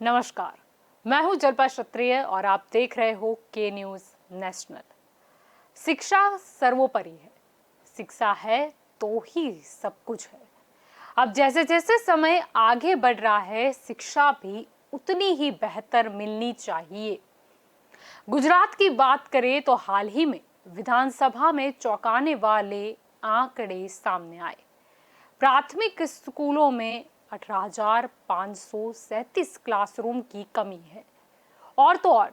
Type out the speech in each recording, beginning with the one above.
नमस्कार, मैं हूं जल्पा क्षत्रिय और आप देख रहे हो के न्यूज नेशनल। शिक्षा सर्वोपरि है, शिक्षा है तो ही सब कुछ है। अब जैसे जैसे समय आगे बढ़ रहा है, शिक्षा भी उतनी ही बेहतर मिलनी चाहिए। गुजरात की बात करें तो हाल ही में विधानसभा में चौंकाने वाले आंकड़े सामने आए। प्राथमिक स्कूलों में 18,537 क्लासरूम की कमी है और तो और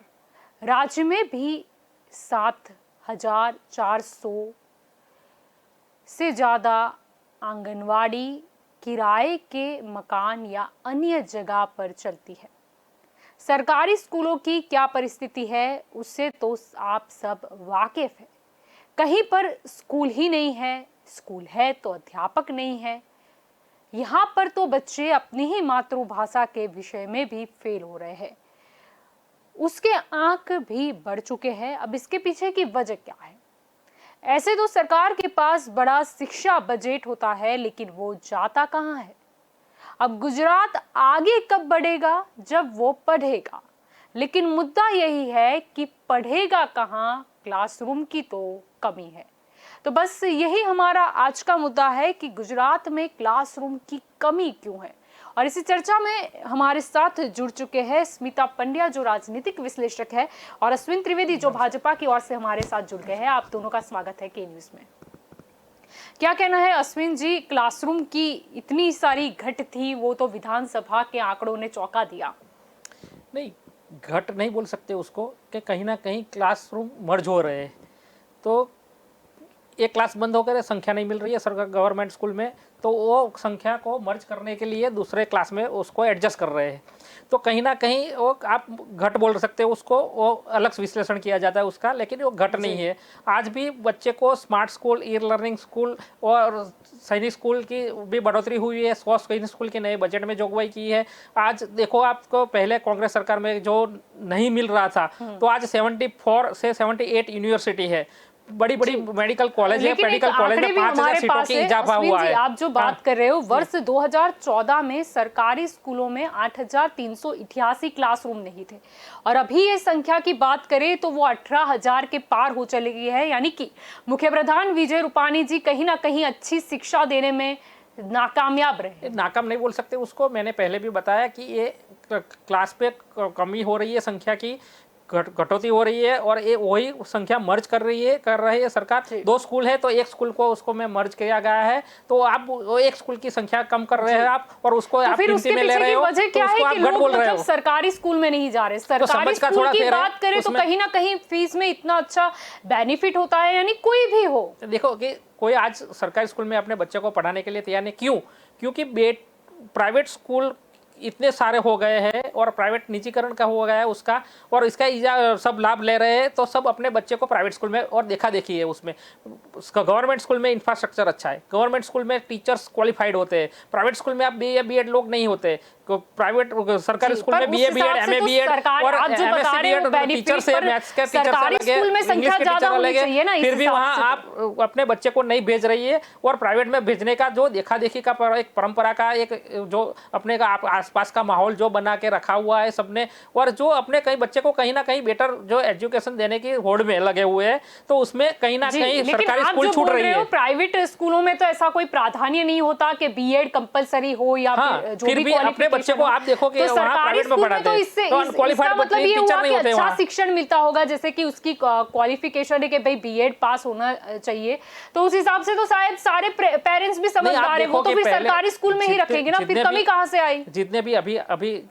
राज्य में भी 7,400 से ज़्यादा आंगनवाड़ी किराए के मकान या अन्य जगह पर चलती है। सरकारी स्कूलों की क्या परिस्थिति है उससे तो आप सब वाकिफ है। कहीं पर स्कूल ही नहीं है, स्कूल है तो अध्यापक नहीं है। यहाँ पर तो बच्चे अपनी ही मातृभाषा के विषय में भी फेल हो रहे हैं। उसके आंक भी बढ़ चुके हैं। अब इसके पीछे की वजह क्या है? ऐसे तो सरकार के पास बड़ा शिक्षा बजट होता है, लेकिन वो जाता कहाँ है? अब गुजरात आगे कब बढ़ेगा? जब वो पढ़ेगा। लेकिन मुद्दा यही है कि पढ़ेगा कहाँ? क्लासरूम की तो कमी है। तो बस यही हमारा आज का मुद्दा है कि गुजरात में क्लासरूम की कमी क्यों है। और इसी चर्चा में हमारे साथ जुड़ चुके हैं स्मिता पंड्या जो राजनीतिक विश्लेषक है और अश्विन त्रिवेदी जो भाजपा की ओर से हमारे साथ जुड़ गए हैं। आप दोनों का स्वागत है के न्यूज में। क्या कहना है अश्विन जी, क्लासरूम की इतनी सारी घट थी, वो तो विधानसभा के आंकड़ों ने चौंका दिया। नहीं, घट नहीं बोल सकते उसको कि कहीं ना कहीं क्लासरूम मर्ज हो रहे हैं। तो एक क्लास बंद होकर संख्या नहीं मिल रही है सरकार गवर्नमेंट स्कूल में, तो वो संख्या को मर्ज करने के लिए दूसरे क्लास में उसको एडजस्ट कर रहे हैं। तो कहीं ना कहीं वो आप घट बोल सकते हो उसको, वो अलग विश्लेषण किया जाता है उसका, लेकिन वो घट नहीं है। आज भी बच्चे को smart school, e learning school और सैनिक स्कूल की भी बढ़ोतरी हुई है। 100 सैनिक स्कूल के नए बजट में जोगवाई की है। आज देखो, आपको पहले कांग्रेस सरकार में जो नहीं मिल रहा था, तो आज 74 से 78 यूनिवर्सिटी है, बड़ी बड़ी मेडिकल कॉलेज है। मेडिकल कॉलेज में 5,000 सीटों की इजाफा हुआ है। आप जो बात कर रहे हो, वर्ष 2014 में सरकारी स्कूलों में 8,388 क्लासरूम नहीं थे और अभी ये संख्या की बात करें तो वो 18,000 के पार हो चली गई है। यानी कि मुख्य प्रधान विजय रूपाणी जी कहीं ना कहीं अच्छी शिक्षा देने में नाकामयाब रहे। नाकाम नहीं बोल सकते उसको। मैंने पहले भी बताया कि ये क्लास पे कमी हो रही है, संख्या की कटौती हो रही है और ये वही संख्या मर्ज कर रही है सरकार। 2 स्कूल है तो एक स्कूल को उसको में मर्ज किया गया है, तो आप वो एक स्कूल की संख्या कम कर रहे हैं आप, और उसको तो आप गिनती में ले रहे हो। वजह क्या है कि लोग मतलब सरकारी स्कूल में नहीं जा रहे। सरकारी स्कूल की बात करें तो कहीं ना कहीं फीस में इतना अच्छा बेनिफिट होता है, यानी कोई भी हो। देखो कि कोई आज सरकारी स्कूल में अपने बच्चे को पढ़ाने के लिए तैयार नहीं। क्यों? क्योंकि प्राइवेट स्कूल इतने सारे हो गए हैं और प्राइवेट निजीकरण का हो गया है उसका, और इसका सब लाभ ले रहे हैं, तो सब अपने बच्चे को प्राइवेट स्कूल में, और देखा देखी है उसमें। गवर्नमेंट स्कूल में इंफ्रास्ट्रक्चर अच्छा है, गवर्नमेंट स्कूल में टीचर्स क्वालिफाइड होते हैं। प्राइवेट स्कूल में आप बीए बीएड लोग नहीं होते। प्राइवेट सरकारी स्कूल में बीए बीएड, एमए बीएड और एमएससी बीएड टीचर से, मैथ्स के टीचर से अलग है, इंग्लिश के टीचर अलग है, फिर भी वहाँ आप अपने बच्चे को नहीं भेज रही है। और प्राइवेट में भेजने का जो देखा देखी का एक परंपरा का एक जो अपने का आसपास का माहौल जो बना के रखा हुआ है सबने, और जो अपने कई बच्चे को कहीं ना कहीं बेटर जो एजुकेशन देने की होड़ में लगे हुए हैं, तो उसमें कहीं ना कहीं सरकारी स्कूल छूट रही है। प्राइवेट स्कूलों में तो ऐसा कोई प्राधान्य नहीं होता कि बीएड कंपलसरी हो या फिर भी अपने बच्चे को आप देखो कि वहाँ प्राइवेट में पढ़ाते हैं तो अनक्वालिफाइड मतलब ये टीचर हुआ नहीं कि होते अच्छा वहाँ। शिक्षण मिलता होगा, जैसे कि उसकी क्वालिफिकेशन है कि भाई बीएड पास होना चाहिए, तो उस हिसाब से तो शायद सारे पेरेंट्स भी समझदार है, वो तो फिर सरकारी स्कूल में ही रखेंगे ना। फिर कमी कहाँ से आई? जितने भी अभी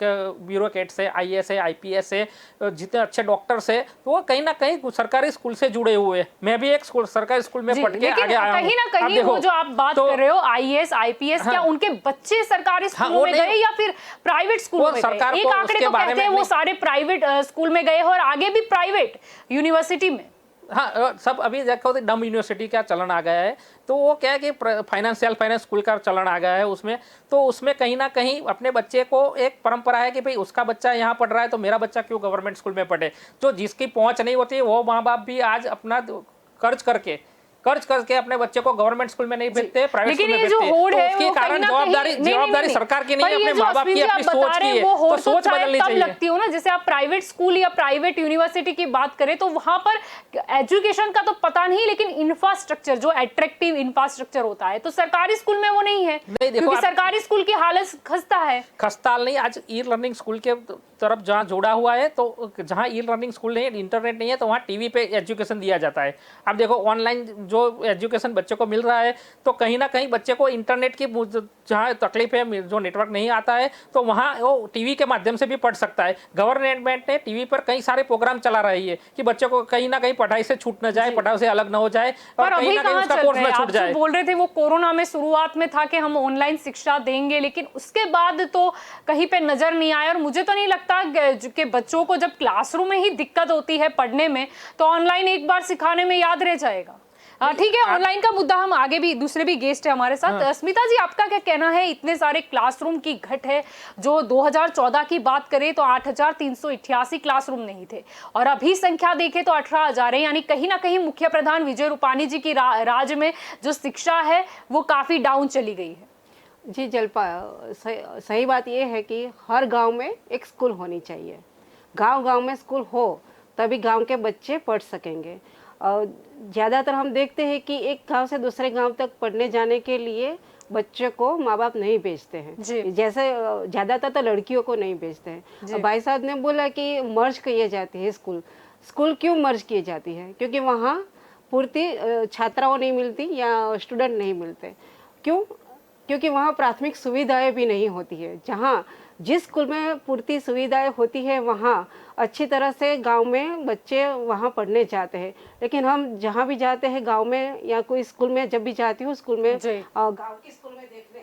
ब्यूरोक्रेट्स है, आईएएस है, आईपीएस है, जितने अच्छे डॉक्टर्स है, तो वो कहीं ना कहीं सरकारी स्कूल से जुड़े हुए हैं। मैं भी एक सरकारी स्कूल में पढ़ के आगे आया हूं। कहीं ना कहीं वो जो आप बात कर रहे हो आईएएस आईपीएस, क्या उनके बच्चे सरकारी स्कूलों में गए या फिर प्राइवेट स्कूलों में गए? एक आंकड़े तो कहते हैं वो सारे प्राइवेट स्कूल में गए और आगे भी प्राइवेट यूनिवर्सिटी में। हाँ, सब अभी देखो डम यूनिवर्सिटी का चलन आ गया है, तो वो क्या है कि फाइनेंस स्कूल का चलन आ गया है उसमें। तो उसमें कहीं ना कहीं अपने बच्चे को एक परंपरा है कि भाई उसका बच्चा यहाँ पढ़ रहा है तो मेरा बच्चा क्यों गवर्नमेंट स्कूल में पढ़े। जो जिसकी पहुंच नहीं होती वो माँ बाप भी आज अपना कर्ज करके कर्ज करके अपने बच्चे को गवर्नमेंट स्कूल में नहीं भेजते, प्राइवेट स्कूल लेकिन में ये जो भेजते, होड़ तो है उसके वो कहीं कारण ना कहीं जवाबदारी सरकार की नहीं है, अपने माँ बाप की अपनी सोच की है, तो सोच बदलनी तब चाहिए। लगती हो ना, जैसे आप प्राइवेट स्कूल या प्राइवेट यूनिवर्सिटी की बात करें तो वहां पर एजुकेशन का तो पता नहीं, लेकिन इंफ्रास्ट्रक्चर जो अट्रैक्टिव इंफ्रास्ट्रक्चर होता है तो सरकारी स्कूल में वो नहीं है, क्योंकि सरकारी स्कूल की हालत खस्ता है। खस्ताल नहीं, आज ई लर्निंग स्कूल के तरफ जहाँ जुड़ा हुआ है, तो जहाँ ई लर्निंग स्कूल नहीं है, इंटरनेट नहीं है, तो वहाँ टीवी पे एजुकेशन दिया जाता है। अब देखो ऑनलाइन जो एजुकेशन बच्चे को मिल रहा है, तो कहीं ना कहीं बच्चे को इंटरनेट की जहाँ तकलीफ है, जो नेटवर्क नहीं आता है, तो वहाँ वो टीवी के माध्यम से भी पढ़ सकता है। गवर्नमेंट ने टीवी पर कई सारे प्रोग्राम चला रही है कि बच्चे को कहीं ना कहीं पढ़ाई से छूट न जाए, पढ़ाई से अलग न हो जाए, और कहीं ना कहीं उसका कोर्स न छूट जाए। बोल रहे थे वो कोरोना में शुरुआत में था कि हम ऑनलाइन शिक्षा देंगे, लेकिन उसके बाद तो कहीं पे नजर नहीं आया। और मुझे तो नहीं लगता कि बच्चों को जब क्लासरूम में ही दिक्कत होती है पढ़ने में, तो ऑनलाइन एक बार सिखाने में याद रह जाएगा। ठीक है, ऑनलाइन का मुद्दा हम आगे भी, दूसरे भी गेस्ट है हमारे साथ। स्मिता जी, आपका क्या कहना है? इतने सारे क्लासरूम की घट है, जो 2014 की बात करें तो 8,388 क्लासरूम नहीं थे, और अभी संख्या देखें तो 18,000 है। यानी कहीं ना कहीं मुख्य प्रधान विजय रूपाणी जी की राज्य में जो शिक्षा है वो काफी डाउन चली गई है। जी जल्पा, सही बात यह है कि हर गांव में एक स्कूल होनी चाहिए। गांव-गांव में स्कूल हो तभी गांव के बच्चे पढ़ सकेंगे। ज़्यादातर हम देखते हैं कि एक गांव से दूसरे गांव तक पढ़ने जाने के लिए बच्चों को माँ बाप नहीं भेजते हैं। जैसे ज़्यादातर तो लड़कियों को नहीं भेजते हैं। भाई साहब ने बोला कि मर्ज किए जाती है स्कूल क्यों मर्ज किए जाती है? क्योंकि वहाँ पूर्ति छात्राओं नहीं मिलती या स्टूडेंट नहीं मिलते। क्यों? क्योंकि वहाँ प्राथमिक सुविधाएं भी नहीं होती है। जहाँ जिस स्कूल में पूर्ति सुविधाएं होती है वहाँ अच्छी तरह से गांव में बच्चे वहाँ पढ़ने जाते हैं। लेकिन हम जहाँ भी जाते हैं गांव में या कोई स्कूल में, जब भी जाती हूँ स्कूल में, गांव की स्कूल में देखने,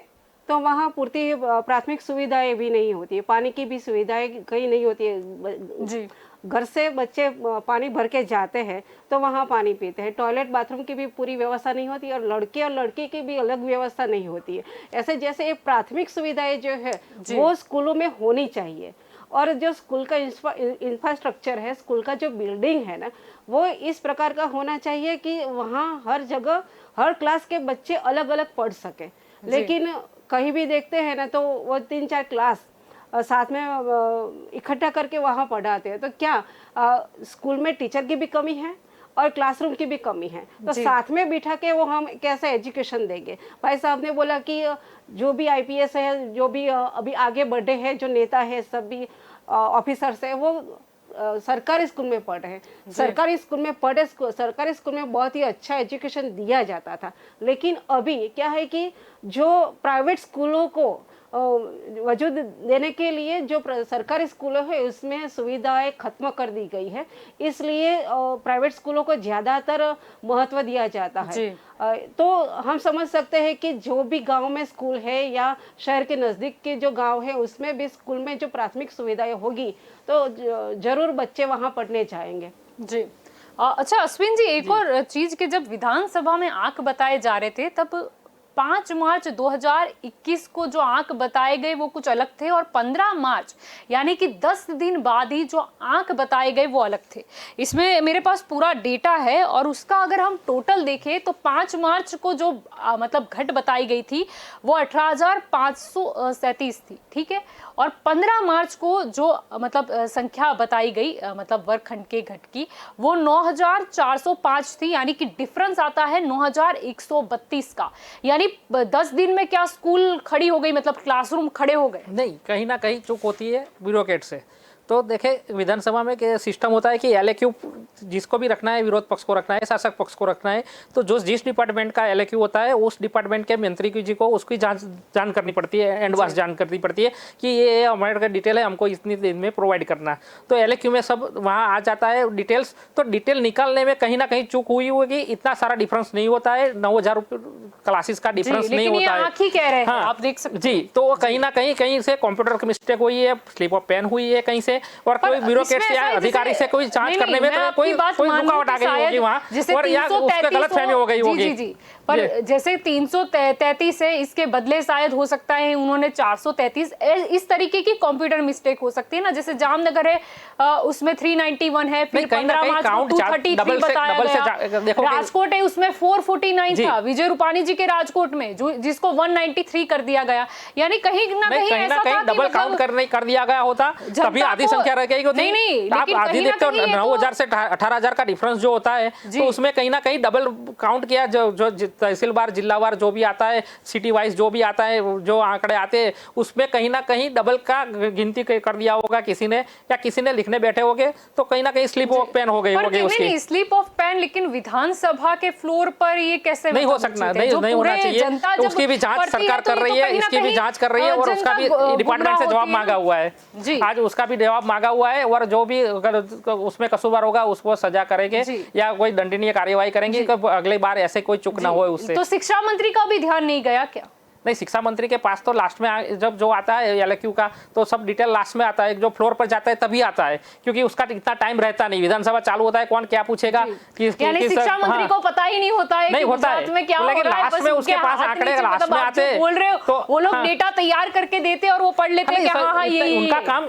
तो वहाँ पूर्ति प्राथमिक सुविधाएं भी नहीं होती है, पानी की भी सुविधाएं कहीं नहीं होती है। घर से बच्चे पानी भर के जाते हैं तो वहाँ पानी पीते हैं। टॉयलेट बाथरूम की भी पूरी व्यवस्था नहीं होती, और लड़के और लड़की की भी अलग व्यवस्था नहीं होती है। ऐसे जैसे प्राथमिक सुविधाएं जो है वो स्कूलों में होनी चाहिए। और जो स्कूल का इंफ्रास्ट्रक्चर है, स्कूल का जो बिल्डिंग है ना, वो इस प्रकार का होना चाहिए कि वहाँ हर जगह हर क्लास के बच्चे अलग अलग पढ़ सकें। लेकिन कहीं भी देखते हैं ना तो वो 3-4 क्लास साथ में इकट्ठा करके वहाँ पढ़ाते हैं। तो क्या स्कूल में टीचर की भी कमी है और क्लासरूम की भी कमी है, तो साथ में बिठा के वो हम कैसे एजुकेशन देंगे? भाई साहब ने बोला कि जो भी आईपीएस है, जो भी अभी आगे बढ़े हैं, जो नेता है, सभी ऑफिसर्स है, वो सरकारी स्कूल में पढ़ रहे हैं। सरकारी स्कूल में सरकारी स्कूल में बहुत ही अच्छा एजुकेशन दिया जाता था। लेकिन अभी क्या है कि जो प्राइवेट स्कूलों को वजूद देने के लिए जो सरकारी स्कूलों है उसमें सुविधाएं खत्म कर दी गई है, इसलिए प्राइवेट स्कूलों को ज़्यादातर महत्व दिया जाता है। तो हम समझ सकते हैं कि जो भी गांव में स्कूल है या शहर के नज़दीक के जो गांव है उसमें भी स्कूल में जो प्राथमिक सुविधाएं होगी तो जरूर बच्चे वहां पढ़ने जाएंगे। जी अच्छा अश्विन जी, एक और चीज के जब विधानसभा में आंक बताए जा रहे थे तब 5 मार्च 2021 को जो आंक बताए गए वो कुछ अलग थे, और 15 मार्च यानी कि 10 दिन बाद ही जो आंक बताए गए वो अलग थे। इसमें मेरे पास पूरा डेटा है, और उसका अगर हम टोटल देखें तो 5 मार्च को जो मतलब घट बताई गई थी वो 18,537 थी, ठीक है। और 15 मार्च को जो मतलब संख्या बताई गई मतलब वर्गखंड के घट की वो 9,405 थी, यानी कि डिफरेंस आता है 9,132 का। यानी 10 दिन में क्या स्कूल खड़ी हो गई, मतलब क्लासरूम खड़े हो गए? नहीं, कहीं ना कहीं चूक होती है ब्यूरोक्रेट से। तो देखें विधानसभा में सिस्टम होता है कि LAQ जिसको भी रखना है, विरोध पक्ष को रखना है, शासक पक्ष को रखना है, तो जो जिस डिपार्टमेंट का LAQ होता है उस डिपार्टमेंट के मंत्री जी को उसकी जान करनी पड़ती है, एंडवास जान करनी पड़ती है कि ये हमारे का डिटेल है, हमको इतनी दिन में प्रोवाइड करना है। तो LAQ में सब वहाँ आ जाता है डिटेल्स। तो डिटेल निकालने में कहीं ना कहीं चूक हुई होगी। इतना सारा डिफरेंस नहीं होता है, 9,000 क्लासेस का डिफरेंस नहीं होता है। ही कह रहे हैं, आप देख सकते जी। तो कहीं ना कहीं से कंप्यूटर की मिस्टेक हुई है, स्लिप ऑफ पेन हुई है कहीं से, और कोई ब्यूरोक्रेट से या अधिकारी से कोई जांच करने में तो कोई रुकावट आ गई होगी वहाँ, और या उसका गलतफहमी हो गई होगी। जी, पर जैसे 333 है, इसके बदले शायद हो सकता है उन्होंने 433, इस तरीके की कंप्यूटर मिस्टेक हो सकती है ना। जैसे जामनगर है उसमें 391 है, फिर 15 मार्च को 233 बताया गया। राजकोट है उसमें 449 था, विजय रूपाणी जी के राजकोट में, जो जिसको 193 कर दिया गया। यानी कहीं ना कहीं ऐसा था कि डबल काउंट कर दिया गया होता तभी आधी संख्या रह गई होती। नहीं, आप आधी देखते हो 9,000 से 18,000 का डिफरेंस जो होता है, तो उसमें कहीं ना कहीं डबल काउंट किया। जो तहसीलवार जिलावार जो भी आता है, सिटी वाइज जो भी आता है, जो आंकड़े आते हैं, उसमें कहीं ना कहीं डबल का गिनती कर दिया होगा किसी ने, या किसी ने लिखने बैठे होंगे तो कहीं ना कहीं स्लिप ऑफ पेन हो गई होगी उसकी। स्लिप ऑफ पेन, लेकिन विधानसभा के फ्लोर पर ये कैसे नहीं हो सकता, नहीं होना चाहिए। तो उसकी भी जांच सरकार कर रही है, इसकी भी जांच कर रही है, और उसका भी डिपार्टमेंट से जवाब मांगा हुआ है आज, उसका भी जवाब मांगा हुआ है। और जो भी अगर उसमें कसूरवार होगा उसको सजा करेंगे या कोई दंडनीय कार्यवाही करेंगे, अगली बार ऐसे कोई चूक ना हो उससे। तो शिक्षा मंत्री का भी ध्यान नहीं गया क्या? नहीं, शिक्षा मंत्री के पास तो लास्ट में जब जो आता है एलक्यू का, तो सब डिटेल लास्ट में आता है, जो फ्लोर पर जाता है तभी आता है, क्योंकि उसका इतना टाइम रहता नहीं। विधानसभा चालू होता है, कौन क्या पूछेगा, यानी शिक्षा मंत्री को पता ही नहीं होता है, नहीं होता है, में क्या हो रहा है, लास्ट में उसके पास आंकड़े लास्ट में आते हैं, बोल रहे हो तो वो लोग डेटा तैयार करके देते और वो पढ़ लेते हैं कि हाँ ये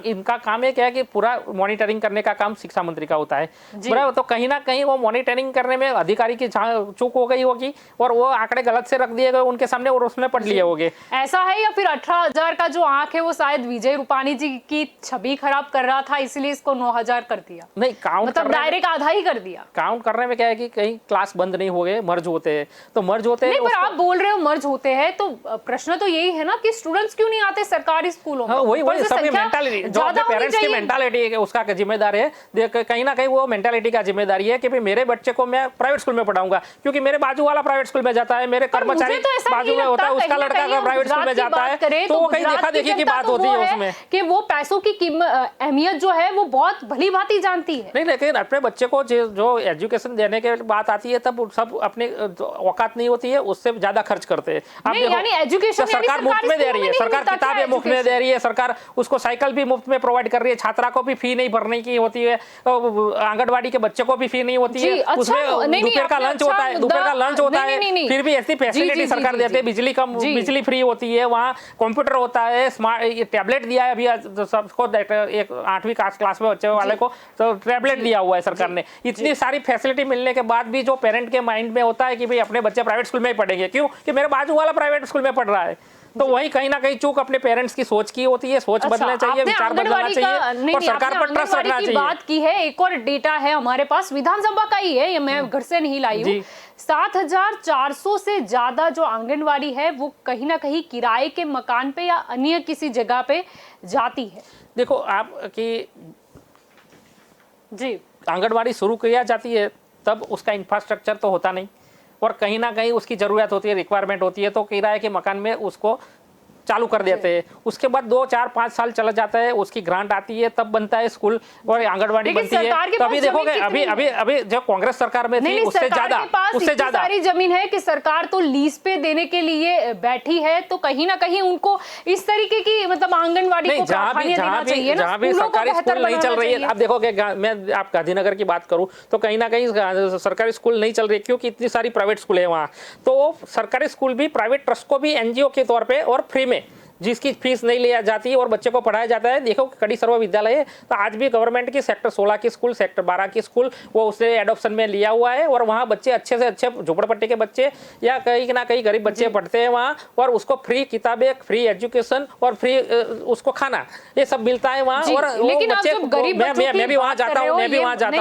इनका काम है क्या है कि पूरा मॉनिटरिंग करने का काम शिक्षा मंत्री का होता है पूरा। तो कहीं ना कहीं वो मॉनिटरिंग करने में अधिकारी की चूक हो गई होगी, और वो आंकड़े गलत से रख दिए गए उनके सामने, और उसमें पढ़ लिए होंगे। ऐसा है, या फिर 18,000 का जो आंक है वो शायद विजय रूपाणी जी की छवि खराब कर रहा था, इसलिए इसको 9,000 कर दिया? नहीं, काउंट मतलब डायरेक्ट आधा ही कर दिया। काउंट करने में क्या है कि कहीं क्लास बंद नहीं हो गए, मर्ज होते हैं तो मर्ज होते हैं। पर आप बोल रहे हो मर्ज होते हैं, तो प्रश्न तो यही है ना कि स्टूडेंट्स क्यों नहीं आते सरकारी स्कूलों में? वही सभी मेंटालिटी, जो अपने पेरेंट्स की मेंटालिटी है उसका जिम्मेदार है। कहीं ना कहीं वो मेंटालिटी का जिम्मेदारी है कि भाई मेरे बच्चे को मैं प्राइवेट स्कूल में पढ़ाऊंगा, क्योंकि मेरे बाजू वाला प्राइवेट स्कूल में जाता है, मेरे कर्मचारी बाजू में होता है, उसका लड़का प्राइवेट स्कूल में जाता है, तो वो कहीं देखा देखी की बात होती है उसमें, कि वो पैसों की अहमियत जो है वो बहुत भली भांति जानती है। नहीं, लेकिन अपने बच्चे को जो एजुकेशन देने के बात आती है तब सब अपने औकात नहीं होती है, उससे ज्यादा खर्च करते हैं। आप यानी एजुकेशन सरकार मुफ्त में दे रही है, सरकार किताबें मुफ्त में दे रही है, सरकार उसको साइकिल भी मुफ्त में प्रोवाइड कर रही है, छात्रा को भी फी नहीं भरने की होती है, आंगनबाड़ी के बच्चे को भी फी नहीं होती है, उसमें दोपहर का लंच होता है, दोपहर का लंच होता है, फिर भी ऐसी फैसिलिटी सरकार देती है, बिजली फ्री होती है, वहाँ कंप्यूटर होता है, स्मार्ट टैबलेट दिया है अभी सबको, एक 8वीं क्लास में बच्चे वाले को तो टैबलेट दिया हुआ है सरकार ने। इतनी सारी फैसिलिटी मिलने के बाद भी जो पेरेंट के माइंड में होता है कि भाई अपने बच्चे प्राइवेट स्कूल में ही पढ़ेंगे, क्यों कि मेरे बाजू वाला प्राइवेट स्कूल में पढ़ रहा है, तो वही कहीं ना कहीं चूक अपने पेरेंट्स की सोच की होती है। सोच बदलना चाहिए, विचार बदलना चाहिए, और सरकार पर ट्रस्ट रखना चाहिए। बात की है, एक और डेटा है हमारे पास, विधानसभा का ही है, ये मैं घर से नहीं लाई हूँ। 7,400 से ज्यादा जो आंगनवाड़ी है वो कहीं ना कहीं किराए के मकान पे या अन्य किसी जगह पे जाती है। देखो आप कि जी आंगनवाड़ी शुरू किया जाती है तब उसका इंफ्रास्ट्रक्चर तो होता नहीं, और कहीं ना कहीं उसकी जरूरत होती है, रिक्वायरमेंट होती है, तो किराए के मकान में उसको चालू कर देते हैं। उसके बाद 2, 4, 5 साल चला जाता है, उसकी ग्रांट आती है, तब बनता है स्कूल और आंगनवाड़ी बनती है। तो अभी देखोगे अभी जो कांग्रेस सरकार में थी उससे ज्यादा सारी जमीन है कि सरकार तो लीज पे देने के लिए बैठी है, तो कहीं ना कहीं उनको इस तरीके की मतलब आंगनवाड़ी को प्राधान्य देना चाहिए ना, जहाँ भी सरकारी स्कूल नहीं चल रही है। अब देखोगे मैं आप गांधीनगर की बात करूं तो कहीं ना कहीं सरकारी स्कूल नहीं चल रही, क्योंकि इतनी सारी प्राइवेट स्कूल है वहाँ, तो सरकारी स्कूल भी प्राइवेट ट्रस्ट को भी एनजीओ के तौर पे और फ्री में जिसकी फीस नहीं लिया जाती है और बच्चे को पढ़ाया जाता है। देखो कड़ी सर्व विद्यालय है, तो आज भी गवर्नमेंट की सेक्टर 16 की स्कूल, सेक्टर 12 की स्कूल वो उसे एडॉप्शन में लिया हुआ है, और वहाँ बच्चे अच्छे से अच्छे झोपड़पट्टी के बच्चे या कहीं ना कहीं गरीब बच्चे पढ़ते हैं वहाँ, और उसको फ्री किताबें, फ्री एजुकेशन और फ्री उसको खाना ये सब मिलता है वहाँ। और लेकिन बच्चे मैं भी वहाँ जाता हूँ,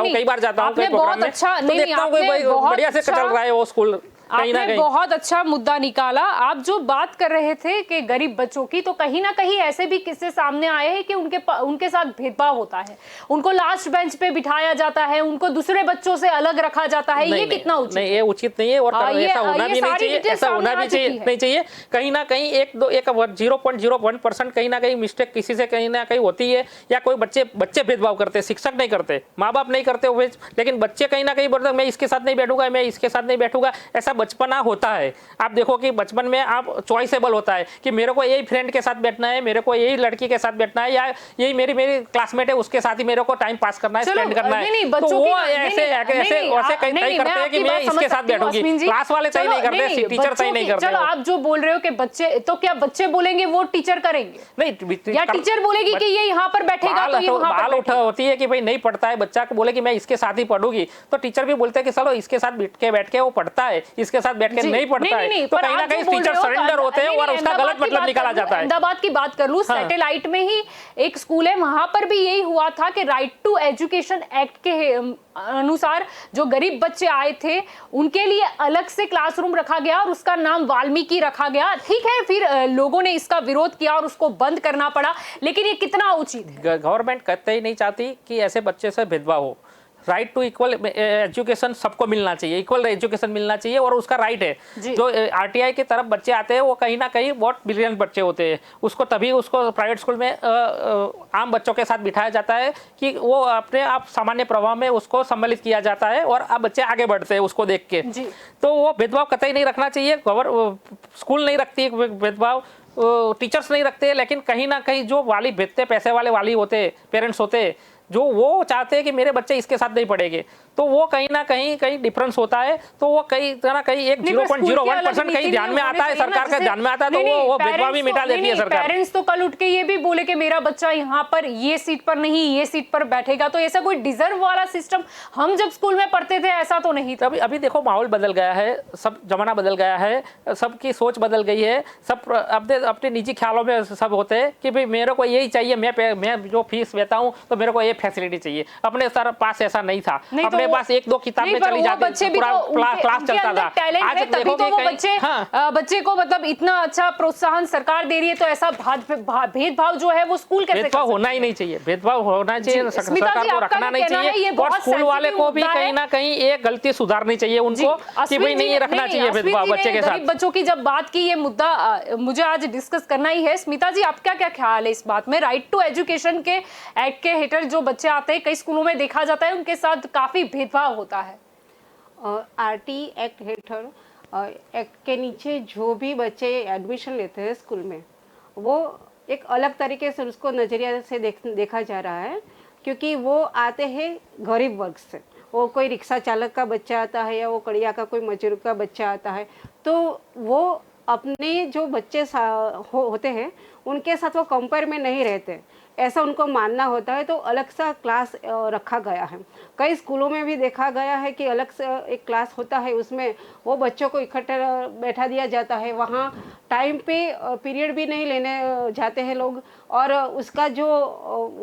कई बार जाता हूँ प्रोग्राम में, तो देखता हूँ बढ़िया से चल रहा है वो स्कूल। आपने बहुत अच्छा मुद्दा निकाला। आप जो बात कर रहे थे कि गरीब बच्चों की, तो कहीं ना कहीं ऐसे भी किस्से सामने आए हैं कि उनके साथ भेदभाव होता है, उनको लास्ट बेंच पे बिठाया जाता है, उनको दूसरे बच्चों से अलग रखा जाता है। ये कितना उचित? नहीं, ये उचित नहीं है, और ऐसा होना भी नहीं चाहिए, ऐसा होना भी नहीं चाहिए। कहीं ना कहीं 0.01% कहीं ना कहीं मिस्टेक किसी से कहीं ना कहीं होती है, या कोई बच्चे भेदभाव करते, शिक्षक नहीं करते, माँ बाप नहीं करते हुए, लेकिन बच्चे कहीं ना कहीं बोलते मैं इसके साथ नहीं बैठूंगा, मैं इसके साथ नहीं बैठूंगा, ऐसा बचपना होता है। आप देखो कि बचपन में आप चॉइसेबल होता है कि मेरे को यही फ्रेंड के साथ बैठना है, मेरे को यही लड़की के साथ बैठना है, या यही मेरी क्लासमेट है उसके साथ ही मेरे को टाइम पास करना है, स्पेंड करना है। तो वो ऐसे तय करते हैं कि मैं इसके साथ बैठूंगी। क्लास वाले तय नहीं करते, टीचर तय नहीं करते। चलो आप जो बोल रहे हो कि बच्चे, तो क्या बच्चे बोलेंगे वो टीचर करेंगे? नहीं, या टीचर बोलेगी कि ये यहाँ पर बैठेगा तो ये वहाँ पर बैठेगा। होती है कि भाई नहीं पढ़ता है बच्चा को बोले कि मैं इसके साथ ही पढ़ूंगी, तो टीचर भी बोलते हैं कि चलो इसके साथ बैठ के वो पढ़ता है, इसके साथ बैठ के नहीं पढ़ता है, तो कहीं ना कहीं टीचर सरेंडर होते हैं और उसका गलत मतलब निकाला जाता है। अहमदाबाद की बात कर लूं, सैटेलाइट में ही एक स्कूल है, वहां पर भी यही हुआ था कि राइट टू एजुकेशन एक्ट के अनुसार जो गरीब बच्चे आए थे उनके लिए अलग से क्लासरूम रखा गया और उसका नाम वाल्मीकि रखा गया। ठीक है, फिर लोगों ने इसका विरोध किया और उसको बंद करना पड़ा, लेकिन ये कितना उचित है? गवर्नमेंट कहते ही नहीं चाहती कि ऐसे बच्चे से भेदभाव हो। राइट टू इक्वल एजुकेशन सबको मिलना चाहिए, इक्वल एजुकेशन मिलना चाहिए और उसका राइट है। जो आरटीआई की तरफ बच्चे आते हैं वो कहीं ना कहीं बहुत ब्रिलियंट बच्चे होते हैं, उसको प्राइवेट स्कूल में आम बच्चों के साथ बिठाया जाता है कि वो अपने आप सामान्य प्रवाह में उसको सम्मिलित किया जाता है और अब बच्चे आगे बढ़ते हैं उसको देख के। तो वो भेदभाव कतई नहीं रखना चाहिए। स्कूल नहीं रखती भेदभाव, टीचर्स नहीं रखते, लेकिन कहीं ना कहीं जो वाली भेजते, पैसे वाले वाली होते, पेरेंट्स होते, जो वो चाहते हैं कि मेरे बच्चे इसके साथ नहीं पढ़ेंगे, तो वो कहीं ना कहीं डिफरेंस होता है। तो वो कहीं ना कहीं एक 0.01% कहीं ध्यान में आता है, सरकार का ध्यान में आता है, तो वो भेदभाव भी मिटा देती है सरकार। पेरेंट्स तो कल उठ के ये भी बोले कि मेरा बच्चा यहाँ पर ये सीट पर नहीं ये सीट पर बैठेगा, तो ऐसा कोई डिजर्व वाला सिस्टम हम जब स्कूल में पढ़ते थे ऐसा तो नहीं था। अभी देखो माहौल बदल गया है, सब जमाना बदल गया है, सबकी सोच बदल गई है, सब अपने निजी ख्यालों में सब होते हैं कि भाई मेरे को यही चाहिए, मैं जो फीस देता हूँ तो मेरे को ये फैसिलिटी चाहिए। अपने सर पास ऐसा नहीं था, अपने पास एक दो किताब में चली जाती, पूरा क्लास चलता था। आज तभी तो वो बच्चे को मतलब इतना अच्छा प्रोत्साहन सरकार दे रही है, तो ऐसा भेदभाव जो है वो स्कूल कैसे? भेदभाव होना ही नहीं चाहिए, भेदभाव होना चाहिए, सरकार को रखना नहीं चाहिए और स्कूल वाले को भी कहीं ना कहीं एक गलती सुधारनी चाहिए उनको कि भाई नहीं रखना चाहिए भेदभाव बच्चे के साथ। बच्चों की जब बात की, ये मुद्दा मुझे आज डिस्कस करना ही है। स्मिता जी, आपका क्या ख्याल है इस बात में? राइट टू एजुकेशन के एक्ट के हेठर जो बच्चे आते हैं, कई स्कूलों में देखा जाता है उनके साथ काफी भेदभाव होता है। आरटी एक्ट हेठर एक्ट के नीचे जो भी बच्चे एडमिशन लेते हैं स्कूल में, वो एक अलग तरीके से उसको नज़रिया से देखा जा रहा है, क्योंकि वो आते हैं गरीब वर्ग से। वो कोई रिक्शा चालक का बच्चा आता है या वो कड़िया का कोई मजदूर का बच्चा आता है, तो वो अपने जो बच्चे होते हैं उनके साथ वो कंपेयर में नहीं रहते, ऐसा उनको मानना होता है। तो अलग सा क्लास रखा गया है। कई स्कूलों में भी देखा गया है कि अलग से एक क्लास होता है, उसमें वो बच्चों को इकट्ठे बैठा दिया जाता है। वहाँ टाइम पे पीरियड भी नहीं लेने जाते हैं लोग, और उसका जो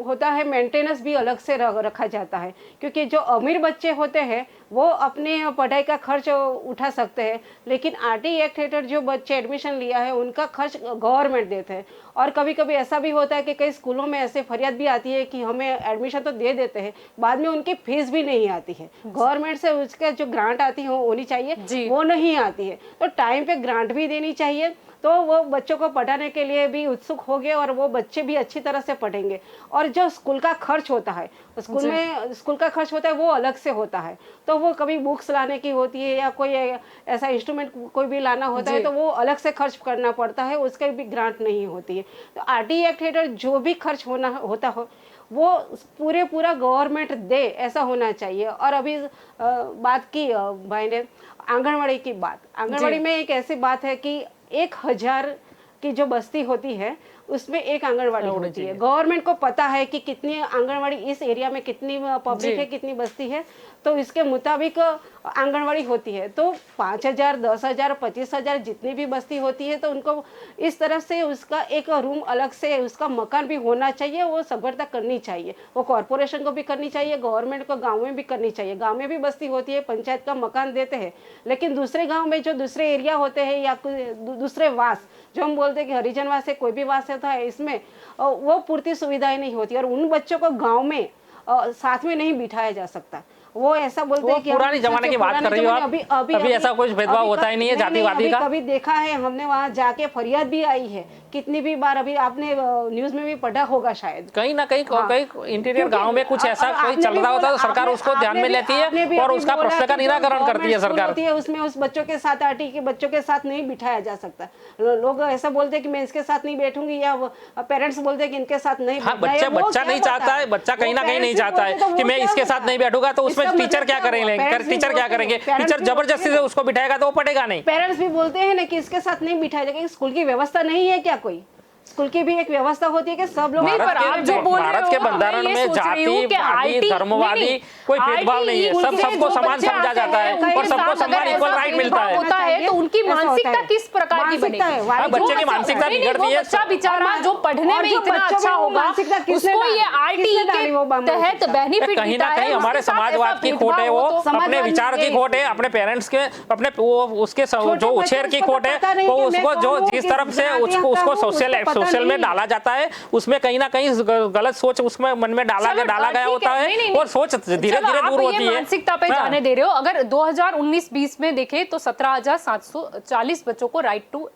होता है मेंटेनेंस भी अलग से रखा जाता है, क्योंकि जो अमीर बच्चे होते हैं वो अपने पढ़ाई का खर्च उठा सकते हैं, लेकिन आरटी एक्ट हेठर जो बच्चे एडमिशन लिया है उनका खर्च गवर्नमेंट देते हैं। और कभी कभी ऐसा भी होता है कि कई स्कूलों में ऐसे फरियाद भी आती है कि हमें एडमिशन तो दे देते हैं, बाद में उनकी फीस भी नहीं आती है। गवर्नमेंट से उसके जो ग्रांट आती है होनी चाहिए, वो नहीं आती है। तो टाइम पे ग्रांट भी देनी चाहिए, तो वो बच्चों को पढ़ाने के लिए भी उत्सुक होंगे और वो बच्चे भी अच्छी तरह से पढ़ेंगे। और जो स्कूल का खर्च होता है, स्कूल का खर्च होता है वो अलग से होता है। तो वो कभी बुक्स लाने की होती है या कोई ऐसा इंस्ट्रूमेंट कोई भी लाना होता है, तो वो अलग से खर्च करना पड़ता है, उसके भी ग्रांट नहीं होती है। तो आरटी एक्ट हेठर जो भी खर्च होता हो वो पूरा गवर्नमेंट दे, ऐसा होना चाहिए। और अभी बात की भाई ने आंगनवाड़ी की बात, आंगनवाड़ी में एक ऐसी बात है कि 1000 की जो बस्ती होती है उसमें एक आंगनवाड़ी होती है। गवर्नमेंट को पता है कि कितनी आंगनवाड़ी इस एरिया में, कितनी पब्लिक है, कितनी बस्ती है, तो इसके मुताबिक आंगनवाड़ी होती है। तो 5000, 10,000, 25,000 जितनी भी बस्ती होती है, तो उनको इस तरह से उसका एक रूम अलग से, उसका मकान भी होना चाहिए। वो सगवड़ता करनी चाहिए, वो कॉरपोरेशन को भी करनी चाहिए, गवर्नमेंट को गाँव में भी करनी चाहिए। गाँव में भी बस्ती होती है, पंचायत का मकान देते हैं, लेकिन दूसरे गाँव में जो दूसरे एरिया होते हैं या दूसरे वास, जो हम बोलते हैं कि हरिजन वास है, कोई भी वास होता है, इसमें वो पूर्ति सुविधाएं नहीं होती और उन बच्चों को गांव में साथ में नहीं बिठाया जा सकता। वो ऐसा बोलते हैं कि पुरानी जमाने की बात कर रही हो आप। अभी ऐसा कुछ भेदभाव होता ही नहीं है जातिवादी का। कभी देखा है हमने, वहाँ जाके फरियाद भी आई है कितनी भी बार। अभी आपने न्यूज में भी पढ़ा होगा शायद, कहीं ना कहीं कहीं इंटीरियर गांव में कुछ ऐसा कोई चल रहा होता है तो सरकार उसको ध्यान में लेती है और उसका प्रश्न का निराकरण करती है सरकार। उसमें उस बच्चों के साथ आरटी के बच्चों के साथ नहीं बिठाया जा सकता। लोग ऐसा बोलते हैं कि मैं इसके साथ नहीं बैठूंगी, या पेरेंट्स बोलते हैं कि इनके साथ नहीं। हाँ, बच्चा नहीं चाहता है, बच्चा कहीं ना कहीं नहीं चाहता है कि मैं इसके साथ नहीं बैठूंगा, तो उसमें टीचर क्या करेंगे? टीचर क्या करेंगे? टीचर जबरदस्ती से उसको बिठाएगा तो वो पढ़ेगा नहीं। पेरेंट्स भी बोलते हैं ना कि इसके साथ नहीं बिठाया जाएगा। स्कूल की व्यवस्था नहीं है क्या? कोई स्कूल की भी एक व्यवस्था होती है कि सब लोग। भारत के बंधारण में जातिवादी धर्मवादी कोई भेदभाव नहीं है, सबको समान समझा जाता है और सबको समान इक्वल राइट मिलता है। तो उनकी मानसिकता किस प्रकार की बनेगी? बच्चे की मानसिकता बिगड़ती है। बच्चा बेचारा जो पढ़ने में इतना अच्छा होगा उसको ये आईटी के तहत बेनिफिट कहीं ना कहीं हमारे समाजवाद की खोट है, वो अपने विचार की खोट है, अपने पेरेंट्स के अपने उसके जो उछेर की खोट है, वो उसको जो जिस तरफ से उसको सोशल में डाला जाता है उसमें कहीं ना कहीं गलत सोच उसमें मन में डाला गया होता है और सोच धीरे धीरे दूर होती है। मानसिकता पे जाने दे रहे हो। अगर 2019-20 में देखें तो 17,740 बच्चों को राइट टू